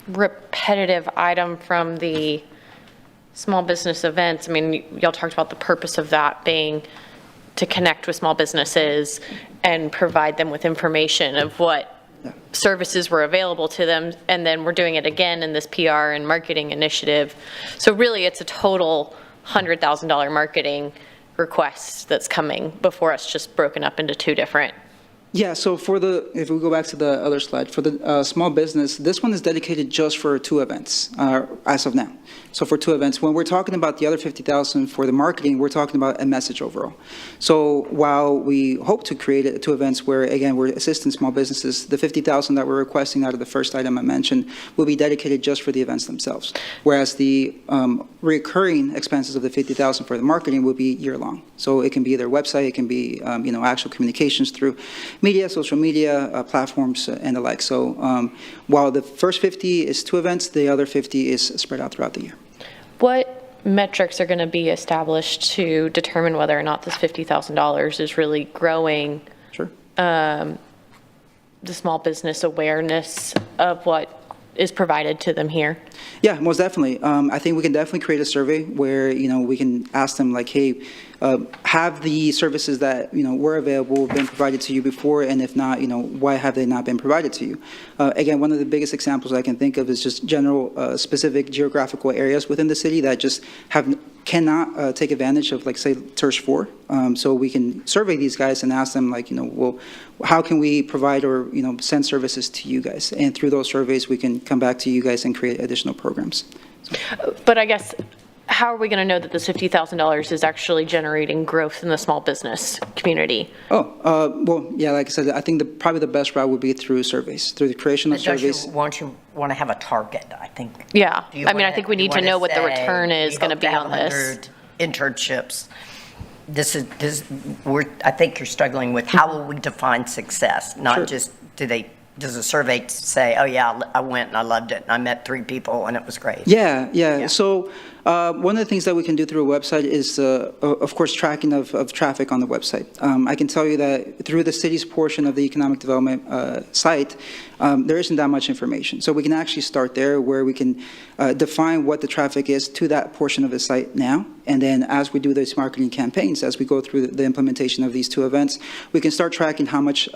repetitive item from the small business events. I mean, y'all talked about the purpose of that being to connect with small businesses and provide them with information of what services were available to them, and then we're doing it again in this PR and marketing initiative. So really, it's a total $100,000 marketing request that's coming before us, just broken up into two different. Yeah, so if we go back to the other slide, for the small business, this one is dedicated just for 2 events as of now. So for 2 events, when we're talking about the other $50,000 for the marketing, we're talking about a message overall. So while we hope to create 2 events where, again, we're assisting small businesses, the $50,000 that we're requesting out of the first item I mentioned will be dedicated just for the events themselves. Whereas the recurring expenses of the $50,000 for the marketing will be year-long. So it can be their website, it can be actual communications through media, social media, platforms, and the like. So while the first 50 is 2 events, the other 50 is spread out throughout the year. What metrics are going to be established to determine whether or not this $50,000 is really growing the small business awareness of what is provided to them here? Yeah, most definitely. I think we can definitely create a survey where, we can ask them, like, hey, have the services that, were available been provided to you before? And if not, why have they not been provided to you? Again, one of the biggest examples I can think of is just general specific geographical areas within the city that just have cannot take advantage of, like, say, TERS 4. So we can survey these guys and ask them, like, well, how can we provide or, send services to you guys? And through those surveys, we can come back to you guys and create additional programs. But I guess, how are we going to know that this $50,000 is actually generating growth in the small business community? Well, yeah, like I said, I think probably the best route would be through surveys, through the creation of surveys. Won't you want to have a target, I think? Yeah, I think we need to know what the return is going to be on this. 100 internships. I think you're struggling with how will we define success, not just does a survey say, oh yeah, I went and I loved it and I met 3 people and it was great? Yeah. So one of the things that we can do through a website is, of course, tracking of traffic on the website. I can tell you that through the city's portion of the economic development site, there isn't that much information. So we can actually start there where we can define what the traffic is to that portion of the site now. And then as we do these marketing campaigns, as we go through the implementation of these 2 events, we can start tracking how much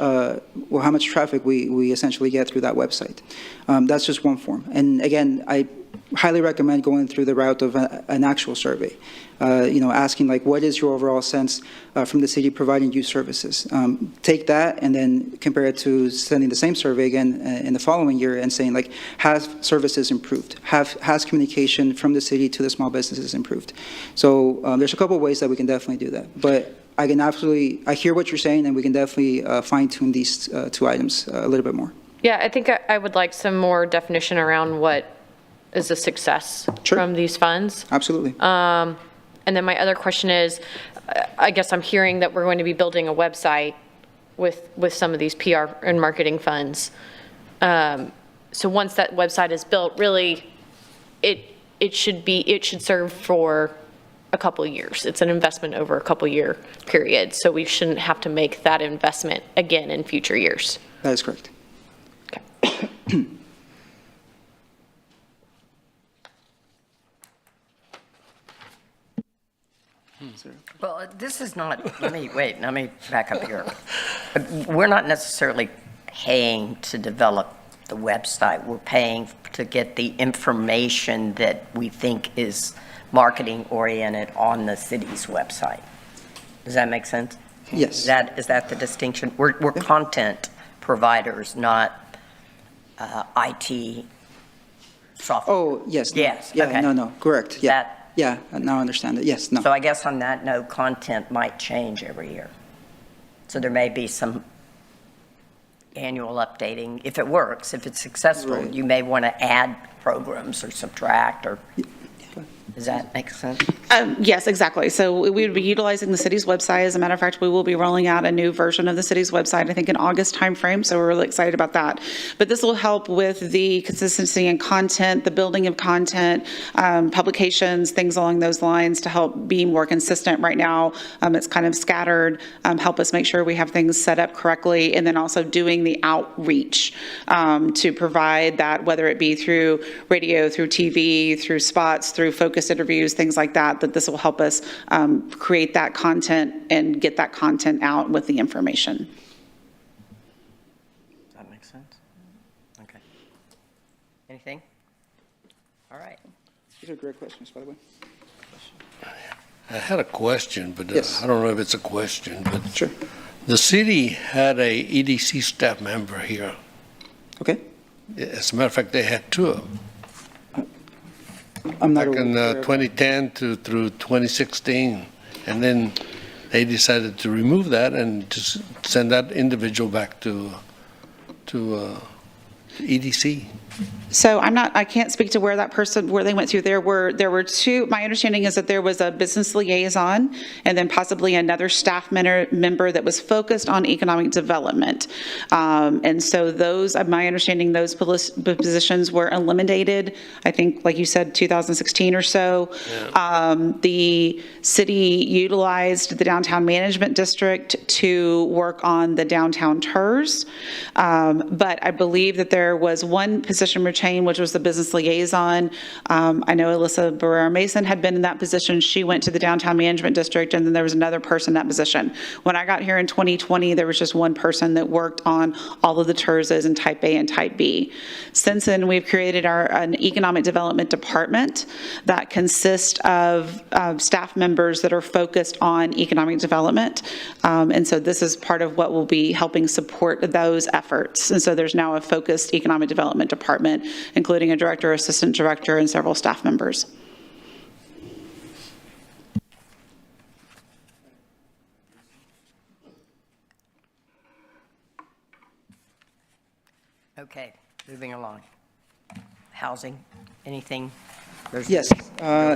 traffic we essentially get through that website. That's just one form. And again, I highly recommend going through the route of an actual survey, asking, like, what is your overall sense from the city providing you services? Take that and then compare it to sending the same survey again in the following year and saying, like, has services improved? Has communication from the city to the small businesses improved? So there's a couple of ways that we can definitely do that. But I hear what you're saying, and we can definitely fine-tune these 2 items a little bit more. Yeah, I think I would like some more definition around what is a success from these funds. Absolutely. And then my other question is, I guess I'm hearing that we're going to be building a website with some of these PR and marketing funds. So once that website is built, really, it should serve for a couple of years. It's an investment over a couple year period. So we shouldn't have to make that investment again in future years. That is correct. Okay. Well, this is not, let me back up here. We're not necessarily paying to develop the website. We're paying to get the information that we think is marketing oriented on the city's website. Does that make sense? Yes. Is that the distinction? We're content providers, not IT software. Oh, yes. Yes. Yeah, okay. no, correct. Yeah. Yeah, now I understand it. Yes, no. So I guess on that note, content might change every year. So there may be some annual updating. If it works, if it's successful, you may want to add programs or subtract or... Does that make sense? Yes, exactly. So we would be utilizing the city's website. As a matter of fact, we will be rolling out a new version of the city's website, I think in August timeframe. So we're really excited about that. But this will help with the consistency in content, the building of content, publications, things along those lines to help be more consistent. Right now, it's kind of scattered. Help us make sure we have things set up correctly, and then also doing the outreach to provide that, whether it be through radio, through TV, through spots, through focus interviews, things like that this will help us create that content and get that content out with the information. Does that make sense? Okay. Anything? All right. These are great questions, by the way. I had a question, but Yes. I don't know if it's a question, but Sure. the city had a EDC staff member here. Okay. As a matter of fact, they had 2 of them. I'm not Back in aware of- 2010 through 2016, and then they decided to remove that and just send that individual back to EDC. So I can't speak to where they went through. There were 2, my understanding is that there was a business liaison and then possibly another staff member that was focused on economic development. And so my understanding, those positions were eliminated, I think, like you said, 2016 or so. Yeah. The city utilized the downtown management district to work on the downtown TERS. But I believe that there was one position position retained, which was the business liaison. I know Alyssa Barrera-Mason had been in that position. She went to the Downtown Management District, and then there was another person in that position. When I got here in 2020, there was just one person that worked on all of the TERSs in Type A and Type B. Since then, we've created an economic development department that consists of staff members that are focused on economic development. And so this is part of what will be helping support those efforts. And so there's now a focused economic development department, including a director, assistant director, and several staff members. Okay, moving along. Housing, anything? Yes,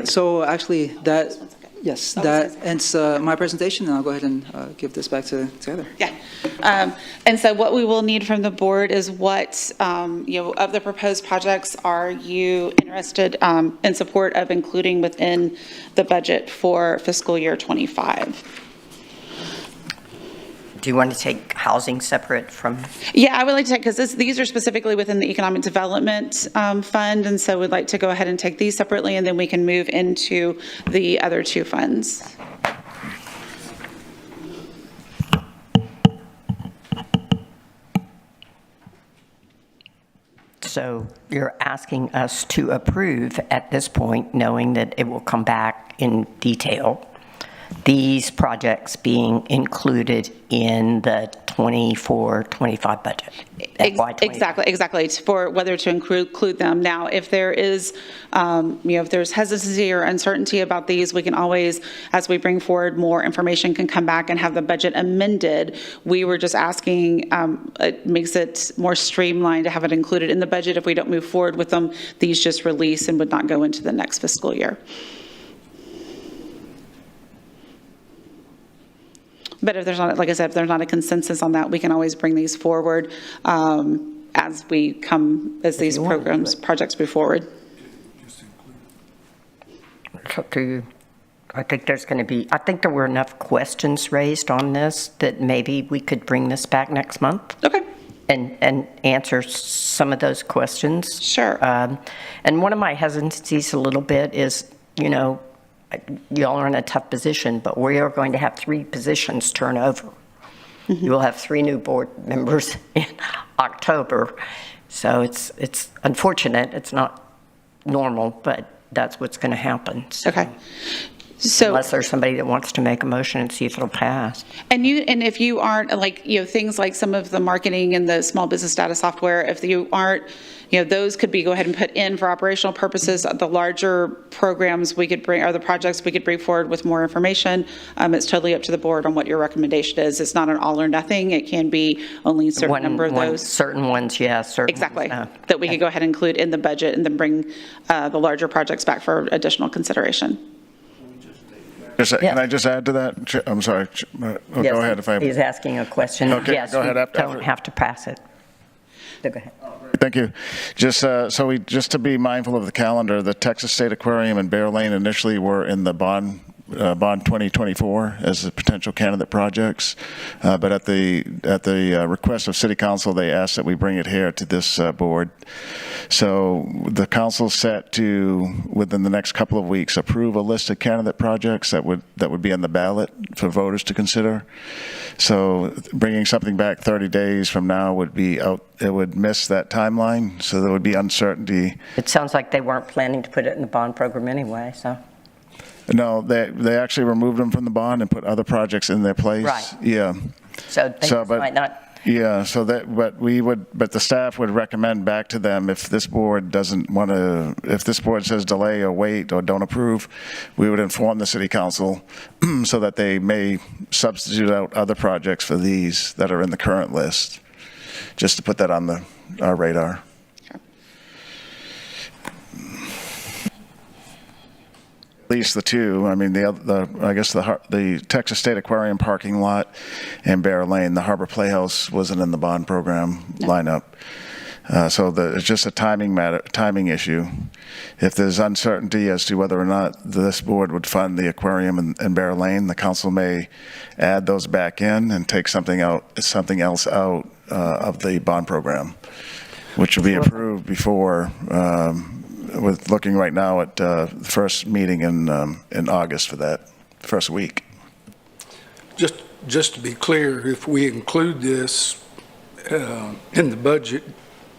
so actually that, yes, that ends my presentation, and I'll go ahead and give this back to Heather. Yeah. And so what we will need from the board is what, of the proposed projects are you interested in support of including within the budget for fiscal year 25? Do you want to take housing separate from? Yeah, I would like to take, because these are specifically within the Economic Development Fund, and so we'd like to go ahead and take these separately, and then we can move into the other two funds. So you're asking us to approve at this point, knowing that it will come back in detail, these projects being included in the 24-25 budget. Exactly, for whether to include them. Now, if there is, if there's hesitancy or uncertainty about these, we can always, as we bring forward more information, can come back and have the budget amended. We were just asking, it makes it more streamlined to have it included in the budget. If we don't move forward with them, these just release and would not go into the next fiscal year. But if there's not, like I said, if there's not a consensus on that, we can always bring these forward as these projects move forward. It's up to you. I think I think there were enough questions raised on this that maybe we could bring this back next month. Okay. And answer some of those questions. Sure. And one of my hesitancies a little bit is, y'all are in a tough position, but we are going to have 3 positions turn over. Mm-hmm. You will have 3 new board members in October. So it's unfortunate. It's not normal, but that's what's going to happen. So, okay. So unless there's somebody that wants to make a motion and see if it'll pass. And if you aren't things like some of the marketing and the small business data software, if you aren't, those could be go ahead and put in for operational purposes. The larger programs we could bring, or the projects we could bring forward with more information. It's totally up to the board on what your recommendation is. It's not an all or nothing. It can be only a certain number of those. Certain ones, yes. Exactly. Ones, no. That we could go ahead and include in the budget and then bring the larger projects back for additional consideration. Can I just add to that? I'm sorry. Yes, go ahead if I. He's asking a question. Okay, yes, go ahead. Don't have to pass it. So go ahead. Thank you. Just to be mindful of the calendar, the Texas State Aquarium and Bear Lane initially were in the bond 2024 as the potential candidate projects, but at the request of City Council, they asked that we bring it here to this board. So the council set to, within the next couple of weeks, approve a list of candidate projects that would be on the ballot for voters to consider. So bringing something back 30 days from now would be out. It would miss that timeline, so there would be uncertainty. It sounds like they weren't planning to put it in the bond program anyway, so. No, they actually removed them from the bond and put other projects in their place. Right. Yeah. So things might not. Yeah. So but the staff would recommend back to them if this board doesn't want to, if this board says delay or wait or don't approve, we would inform the City Council so that they may substitute out other projects for these that are in the current list, just to put that on our radar. At least the 2. I mean, I guess the Texas State Aquarium parking lot and Bear Lane, the Harbor Playhouse wasn't in the bond program lineup. So it's just a timing issue. If there's uncertainty as to whether or not this board would fund the aquarium and Bear Lane, the council may add those back in and take something else out of the bond program. which will be approved before, with looking right now at the first meeting in August for that first week. Just to be clear, if we include this in the budget,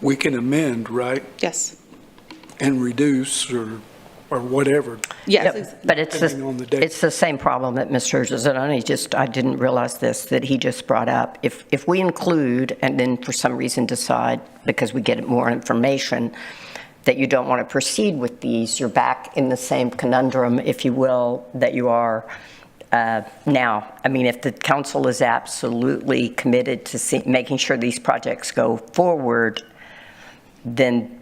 we can amend, right? Yes. And reduce or whatever. Yes. Yep, but it's depending on the date. the same problem that Mr. Zanoni I didn't realize this, that he just brought up. If we include and then for some reason decide, because we get more information, that you don't want to proceed with these, you're back in the same conundrum, if you will, that you are now. I mean, if the council is absolutely committed to making sure these projects go forward, then,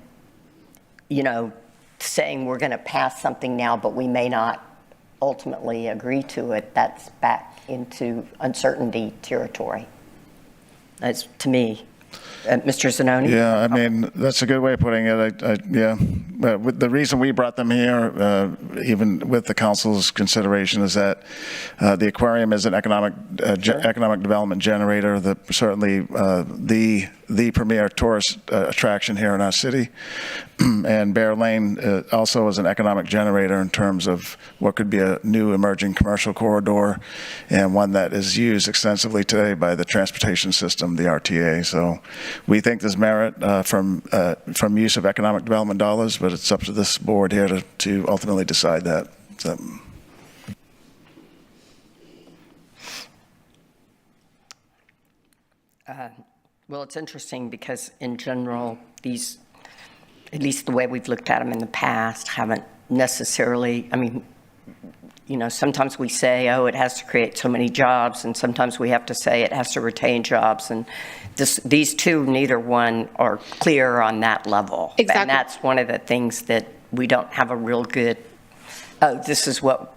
saying we're going to pass something now, but we may not ultimately agree to it, that's back into uncertainty territory. That's, to me. Mr. Zanoni? Yeah, I mean, that's a good way of putting it. Yeah. With the reason we brought them here, even with the council's consideration, is that the aquarium is an economic development generator, certainly the premier tourist attraction here in our city. And Bear Lane also is an economic generator in terms of what could be a new emerging commercial corridor, and one that is used extensively today by the transportation system, the RTA. So we think there's merit from use of economic development dollars, but it's up to this board here to ultimately decide that. So. Well, it's interesting because in general, these, at least the way we've looked at them in the past, haven't necessarily, I mean, sometimes we say, oh, it has to create so many jobs, and sometimes we have to say it has to retain jobs, and these two, neither one are clear on that level. Exactly. And that's one of the things that we don't have a real good, oh, this is what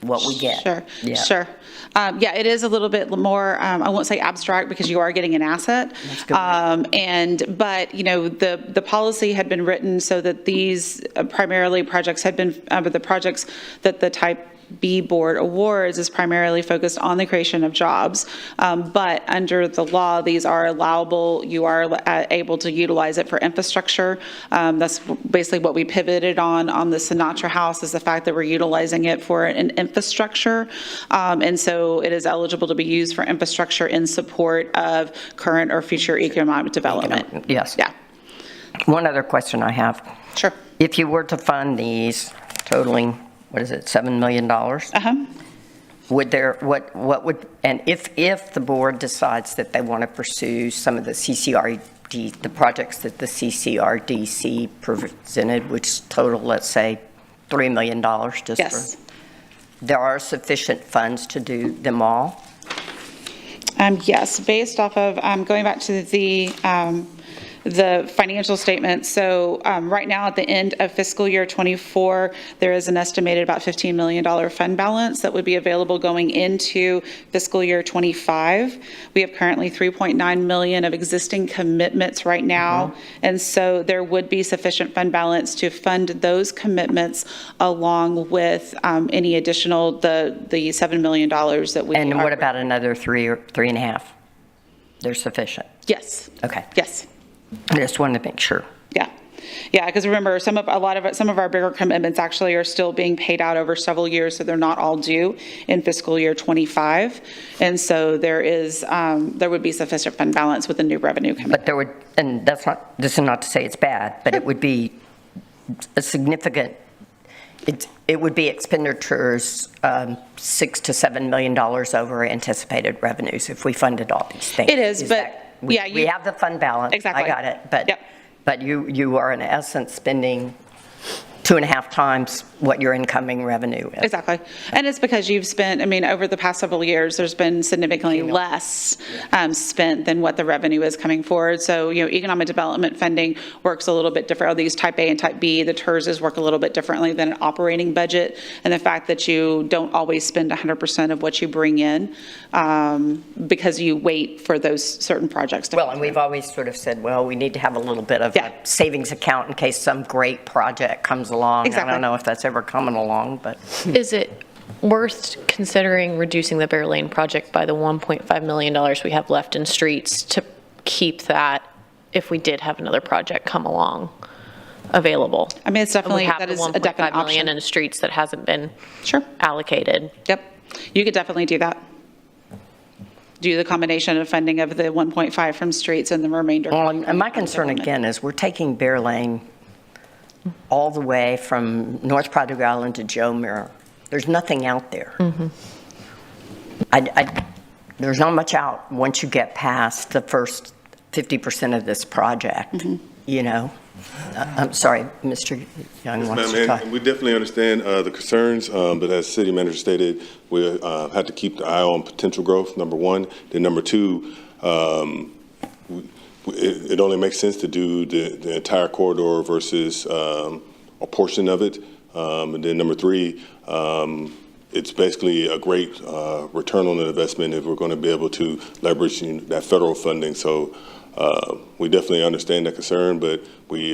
we get. Sure, yeah. Sure. Yeah, it is a little bit more, I won't say abstract because you are getting an asset. That's good. But the policy had been written so that these primarily projects had been, the projects that the Type B board awards is primarily focused on the creation of jobs. But under the law, these are allowable. You are able to utilize it for infrastructure. That's basically what we pivoted on the Sinatra House, is the fact that we're utilizing it for an infrastructure. And so it is eligible to be used for infrastructure in support of current or future economic development. Yes. Yeah. One other question I have. Sure. If you were to fund these totaling, what is it, $7 million? Would there, what would, and if the board decides that they want to pursue some of the CCRD, the projects that the CCRDC presented, which total, let's say, $3 million just Yes. there are sufficient funds to do them all? Yes, based off of, going back to the financial statement. So right now at the end of fiscal year 24, there is an estimated about $15 million fund balance that would be available going into fiscal year 25. We have currently $3.9 million of existing commitments right now. And so there would be sufficient fund balance to fund those commitments along with any additional, the $7 million that we And what about another 3 or 3.5? They're sufficient? Yes. Okay. Yes. I just wanted to make sure. Yeah. Yeah, because remember, some of our bigger commitments actually are still being paid out over several years, so they're not all due in fiscal year 25. And so there would be sufficient fund balance with the new revenue coming. But there would, and this is not to say it's bad, but it would be a significant, it would be expenditures $6 to $7 million over anticipated revenues if we funded all these things. It is, but we have the fund balance. Exactly. I got it. But, yep. but you are in essence spending 2.5 times what your incoming revenue is. Exactly. And it's because you've spent, over the past several years, there's been significantly less spent than what the revenue is coming forward. So, economic development funding works a little bit different. These Type A and Type B, the TERSs work a little bit differently than an operating budget. And the fact that you don't always spend 100% of what you bring in because you wait for those certain projects to Well, and we've always sort of said, well, we need to have a little bit of a savings account in case some great project comes along. Exactly. I don't know if that's ever coming along, but. Is it worth considering reducing the Bear Lane project by the $1.5 million we have left in streets to keep that if we did have another project come along available. I mean, it's definitely, We have that the is a definite 1.5 million option. in the streets that hasn't been Sure. allocated. Yep. You could definitely do that. Do the combination of funding of the 1.5 from streets and the remainder. Well, and my concern again is we're taking Bear Lane all the way from North Project Island to Joe Mirror. There's nothing out there. There's not much out once you get past the first 50% of this project, you know? I'm sorry, Mr. Young wants to talk. And we definitely understand the concerns, but as City Manager stated, we have to keep the eye on potential growth, number one. Then number two, it only makes sense to do the entire corridor versus a portion of it. And then number three, it's basically a great return on the investment if we're going to be able to leverage that federal funding. So we definitely understand that concern, but we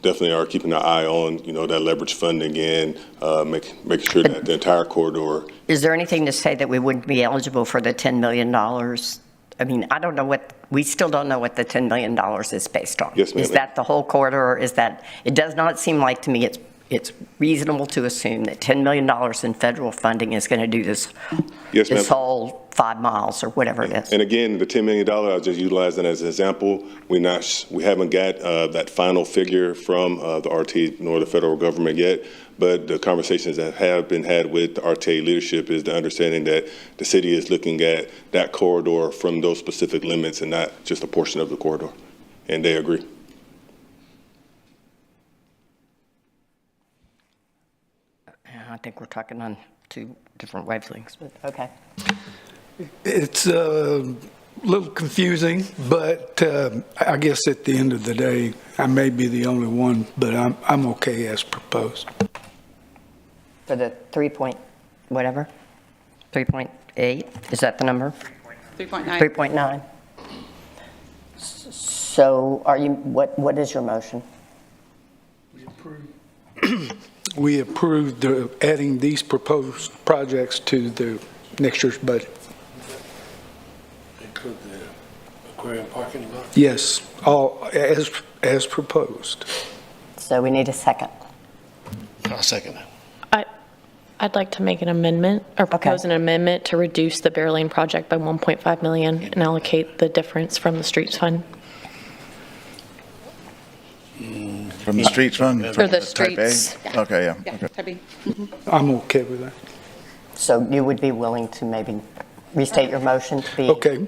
definitely are keeping an eye on, that leverage funding and making sure that the entire corridor. Is there anything to say that we wouldn't be eligible for the $10 million? I mean, I don't know we still don't know what the $10 million is based on. Yes, ma'am. Is that the whole corridor, or is that, it does not seem like to me it's reasonable to assume that $10 million in federal funding is going to do this, Yes, this ma'am. whole 5 miles or whatever it is. And again, the $10 million, I'll just utilize that as an example. We haven't got that final figure from the RTA nor the federal government yet, but the conversations that have been had with the RTA leadership is the understanding that the city is looking at that corridor from those specific limits and not just a portion of the corridor, and they agree. I think we're talking on two different wavelengths, but okay. It's a little confusing, but I guess at the end of the day, I may be the only one, but I'm okay as proposed. For the 3.8, is that the number? 3.9. 3.9. So what is your motion? We approved adding these proposed projects to the next year's budget. Include the aquarium parking lot? Yes, all as proposed. So we need a second. I'll second it. I'd like to make an amendment, or propose an amendment to reduce the Bear Lane project by 1.5 million and allocate the difference from the streets fund. From the streets fund? For the Type A? streets. Okay, yeah. Yeah, Okay. that'd be. I'm okay with that. So you would be willing to maybe restate your motion to be? Okay.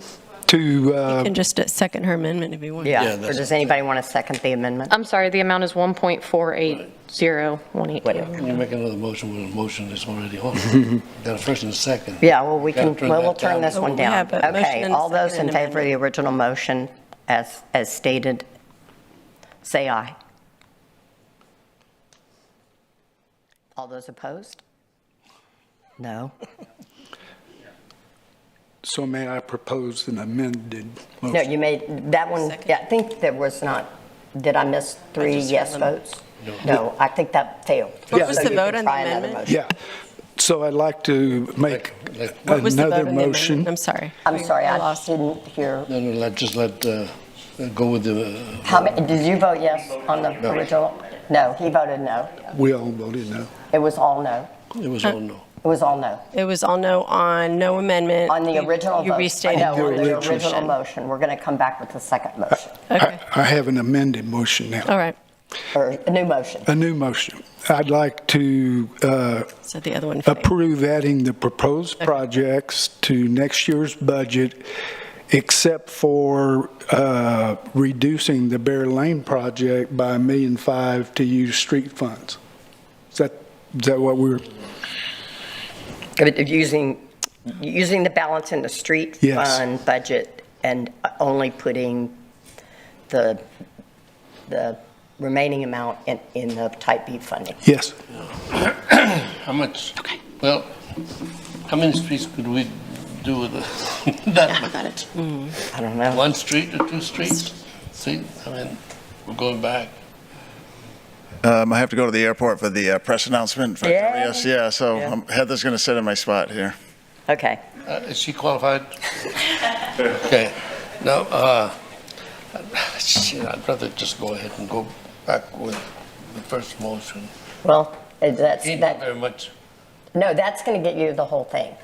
You can just second her amendment if you want. Yeah, or does anybody want to second the amendment? I'm sorry, the amount is 1.480182. You make another motion with a motion that's already on. Got a first and a second. Yeah, well, we'll that turn down. this one we down. have a motion Okay, and a all those second in and favor of the original motion as stated, say aye. All those opposed? No? So may I propose an amended motion? No, you made, that one, yeah, I think there was not, did I miss 3 yes votes? No, I think that failed. What was So the you vote can on try the another amendment? motion. Yeah. So I'd like to make What was the vote another on the motion. amendment? I'm sorry. I'm sorry, I lost. didn't hear. No, go with the. Did you vote yes on the original? No, he voted no. We all voted no. It was all no. It was all no. It was all no. It was all no on no amendment. On the original You vote. restated No, your on the original original motion. We're going to come back with the second motion, Okay, I have an amended motion now. all right. or a new motion. A new motion. I'd like to So the other one failed. approve adding the proposed projects to next year's budget, except for reducing the Bear Lane project by $1.5 million to use street funds. Is that what we're? Using the balance in the street Yes. fund budget and only putting the remaining amount in the type B funding. Yes. How much? Well, how many streets could we do with that? I got it. I don't know. 1 street or 2 streets? See, I mean, we're going back. I have to go to the airport for the press announcement. For Yeah. Yes, yeah, so Yeah. Heather's going to sit in my spot here. Okay. Is she qualified? Okay. No, Shit, I'd rather just go ahead and go back with the first motion. Well, that's, Not that, very much. no, that's going to get you the whole thing.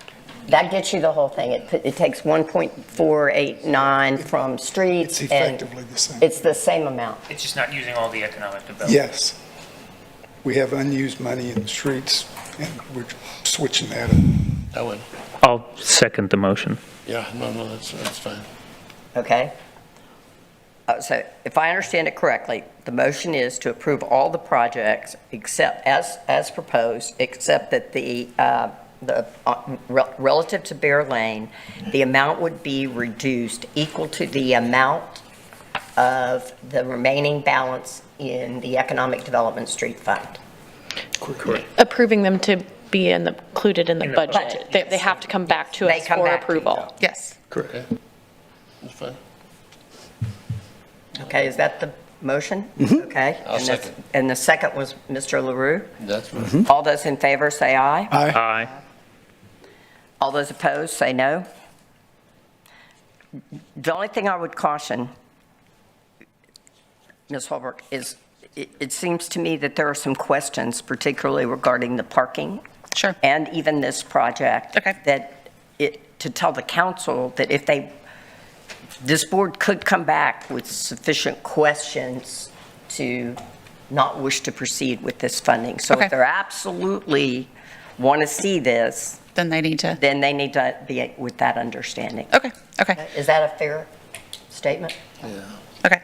That gets you the whole thing. It takes 1.489 from streets. It's effectively the same. It's the same amount. It's just not using all the economic development. Yes. We have unused money in the streets, and we're switching that up. That one. I'll second the motion. Yeah, no, that's fine. Okay? So if I understand it correctly, the motion is to approve all the projects except, as proposed, except that relative to Bear Lane, the amount would be reduced equal to the amount of the remaining balance in the Economic Development Street Fund. Correct. Approving them to be included in the budget. budget, They have to come back to They us come for back to you. approval. Yes. Correct. That's fine. Okay, is that the motion? Okay. I'll second. And the second was Mr. LaRue? That's fine. All those in favor say aye. Aye. Aye. All those opposed say no. The only thing I would caution, Ms. Holbrook, is it seems to me that there are some questions, particularly regarding the parking. Sure. And even this project. Okay. That to tell the council that if this board could come back with sufficient questions to not wish to proceed with this funding. So Okay. if they're absolutely want to see this, Then they need to. then they need to be with that understanding. Okay. Okay. Is that a fair statement? Yeah. Okay.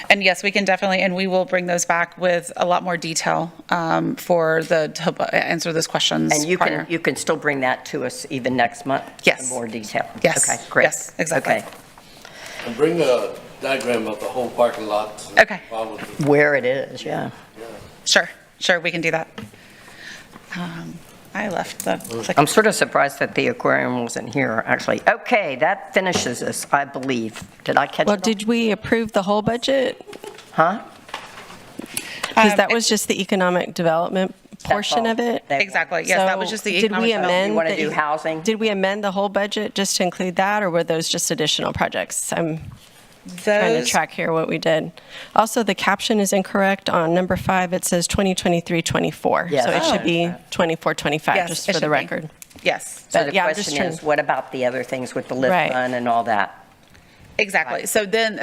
And yes, we can definitely, and we will bring those back with a lot more detail to answer those questions. And you prior. can still bring that to us even next month? Yes. In more detail? Yes. Okay, great. Yes, exactly. Okay. And bring a diagram of the whole parking lot. Okay. Where it is, yeah. Sure, we can do that. I left the. I'm sort of surprised that the aquarium wasn't here, actually. Okay, that finishes us, I believe. Did I catch it? Well, all? did we approve the whole budget? Huh? Because that was just the economic development portion of it. Exactly, yes, that was So just the did we economic development. You want to the- do housing? Did we amend the whole budget just to include that, or were those just additional projects? I'm trying to Those, track here what we did. Also, the caption is incorrect. On number 5, it says 2023-24. Yes. So it should Oh. be 24-25, Yes, just it for the should be. record. yes, So But the yeah, I'm just question trying- is, what about the other things with the lift Right. fund and all that? exactly. So then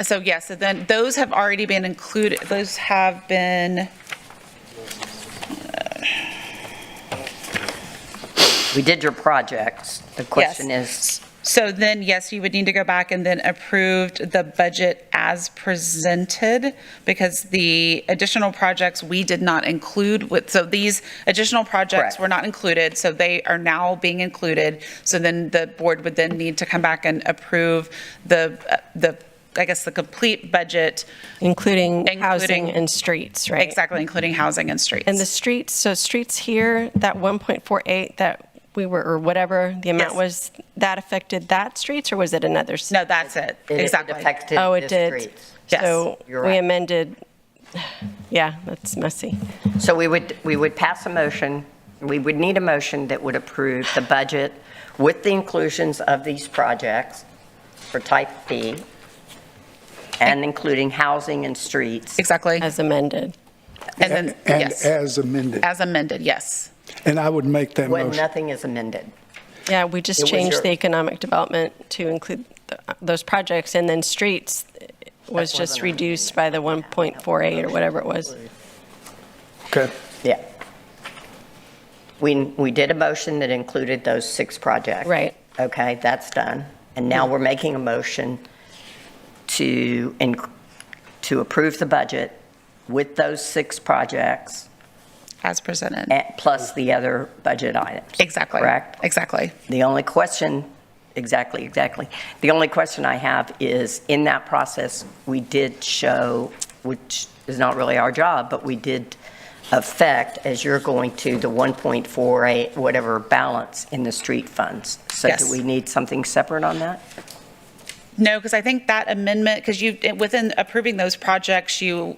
those have already been included, those have been, We did your projects. The question is, so then, yes, you would need to go back and then approve the budget as presented, because the additional projects we did not include so these additional projects Correct. were not included, so they are now being included. So then the board would then need to come back and approve the complete budget. Including Including- housing and streets, right? Exactly, including housing and streets. And the streets, so streets here, that 1.48 that we were, or whatever the amount Yes. was, that affected that streets, or was it another? No, that's it, exactly. It affected Oh, the it did. streets. Yes. So You're we right. amended, yeah, that's messy. So we would pass a motion, we would need a motion that would approve the budget with the inclusions of these projects for type B, and including housing and streets. Exactly. As amended. And then, And yes, as amended. as amended, yes. And I would make that When motion. nothing is amended. Yeah, we just It was changed your- the economic development to include those projects, and then streets was just wasn't a- reduced by the 1.48 or whatever it was. Okay. Yeah. We did a motion that included those 6 projects. Right. Okay, that's done. And now we're making a motion to approve the budget with those 6 projects, As presented. plus the other budget items. Exactly. Correct? Exactly. The only question, exactly. The only question I have is, in that process, we did show, which is not really our job, but we did affect, as you're going to, the 1.48 whatever balance in the street funds. So Yes. do we need something separate on that? No, because I think that amendment, because within approving those projects, you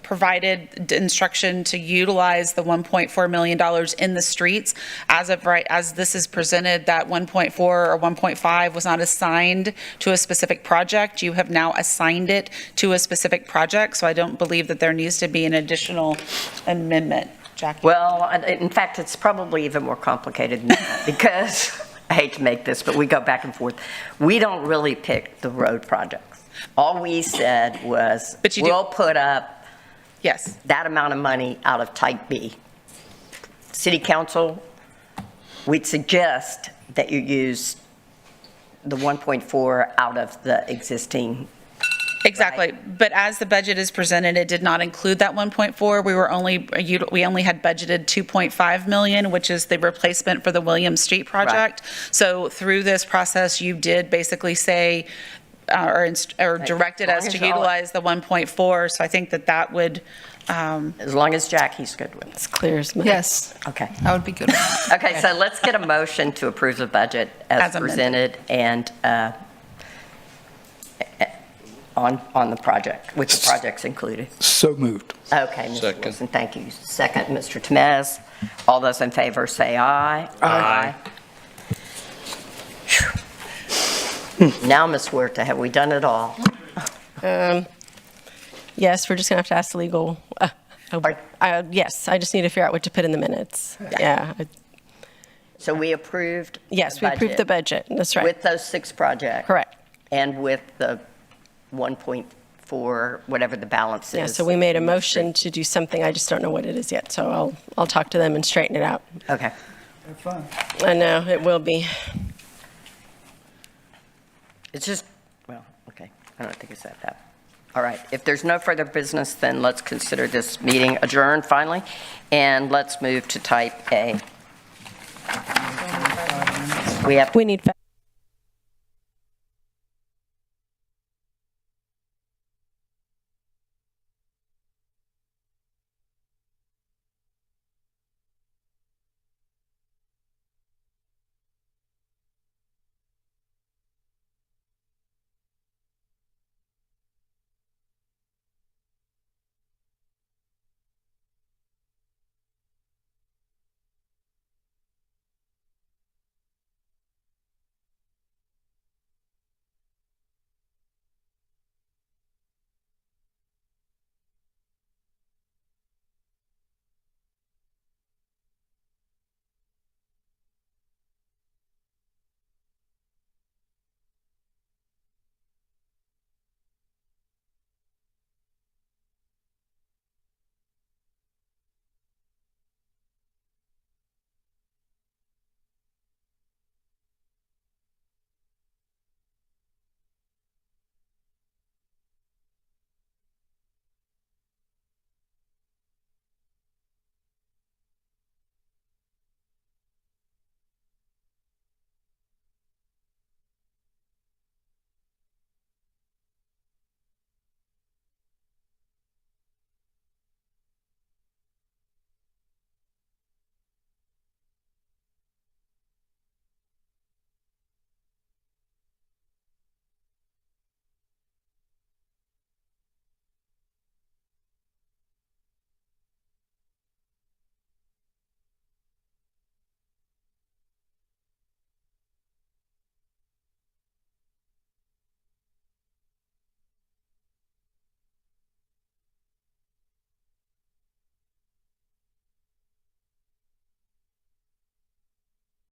provided instruction to utilize the $1.4 million in the streets. As of right, as this is presented, that 1.4 or 1.5 was not assigned to a specific project. You have now assigned it to a specific project, so I don't believe that there needs to be an additional amendment. Jackie? Well, in fact, it's probably even more complicated than that because, I hate to make this, but we go back and forth. We don't really pick the road projects. All we said was, we'll put up that amount of money out of type B. City council, we'd suggest that you use the 1.4 out of the existing. Exactly, but as the budget is presented, it did not include that 1.4. We only had budgeted 2.5 million, which is the replacement for the Williams Street project. So through this process, you did basically say, or directed us to utilize the 1.4. So I think that would. As long as Jackie's good with it. It's clear as mud. Yes. Okay. I would be good with that. Okay, so let's get a motion to approve the budget as presented and on the project, with the projects included. So moved. Okay, Mr. Second. Wilson, thank you. Second, Mr. Temez. All those in favor say aye. Aye. Now, Ms. Huerta, have we done it all? Yes, we're just going to have to ask the legal. Yes, I just need to figure out what to put in the minutes. Yeah. So we approved Yes, the we approved the budget. That's right. with those 6 projects. Correct. And with the 1.4, whatever the balance is. Yeah, so we made a motion to do something. I just don't know what it is yet. So I'll talk to them and straighten it out. Okay. Have fun. I know, it will be. It's just, well, okay, I don't think it's that bad. All right, if there's no further business, then let's consider this meeting adjourned finally, and let's move to type A. We We need.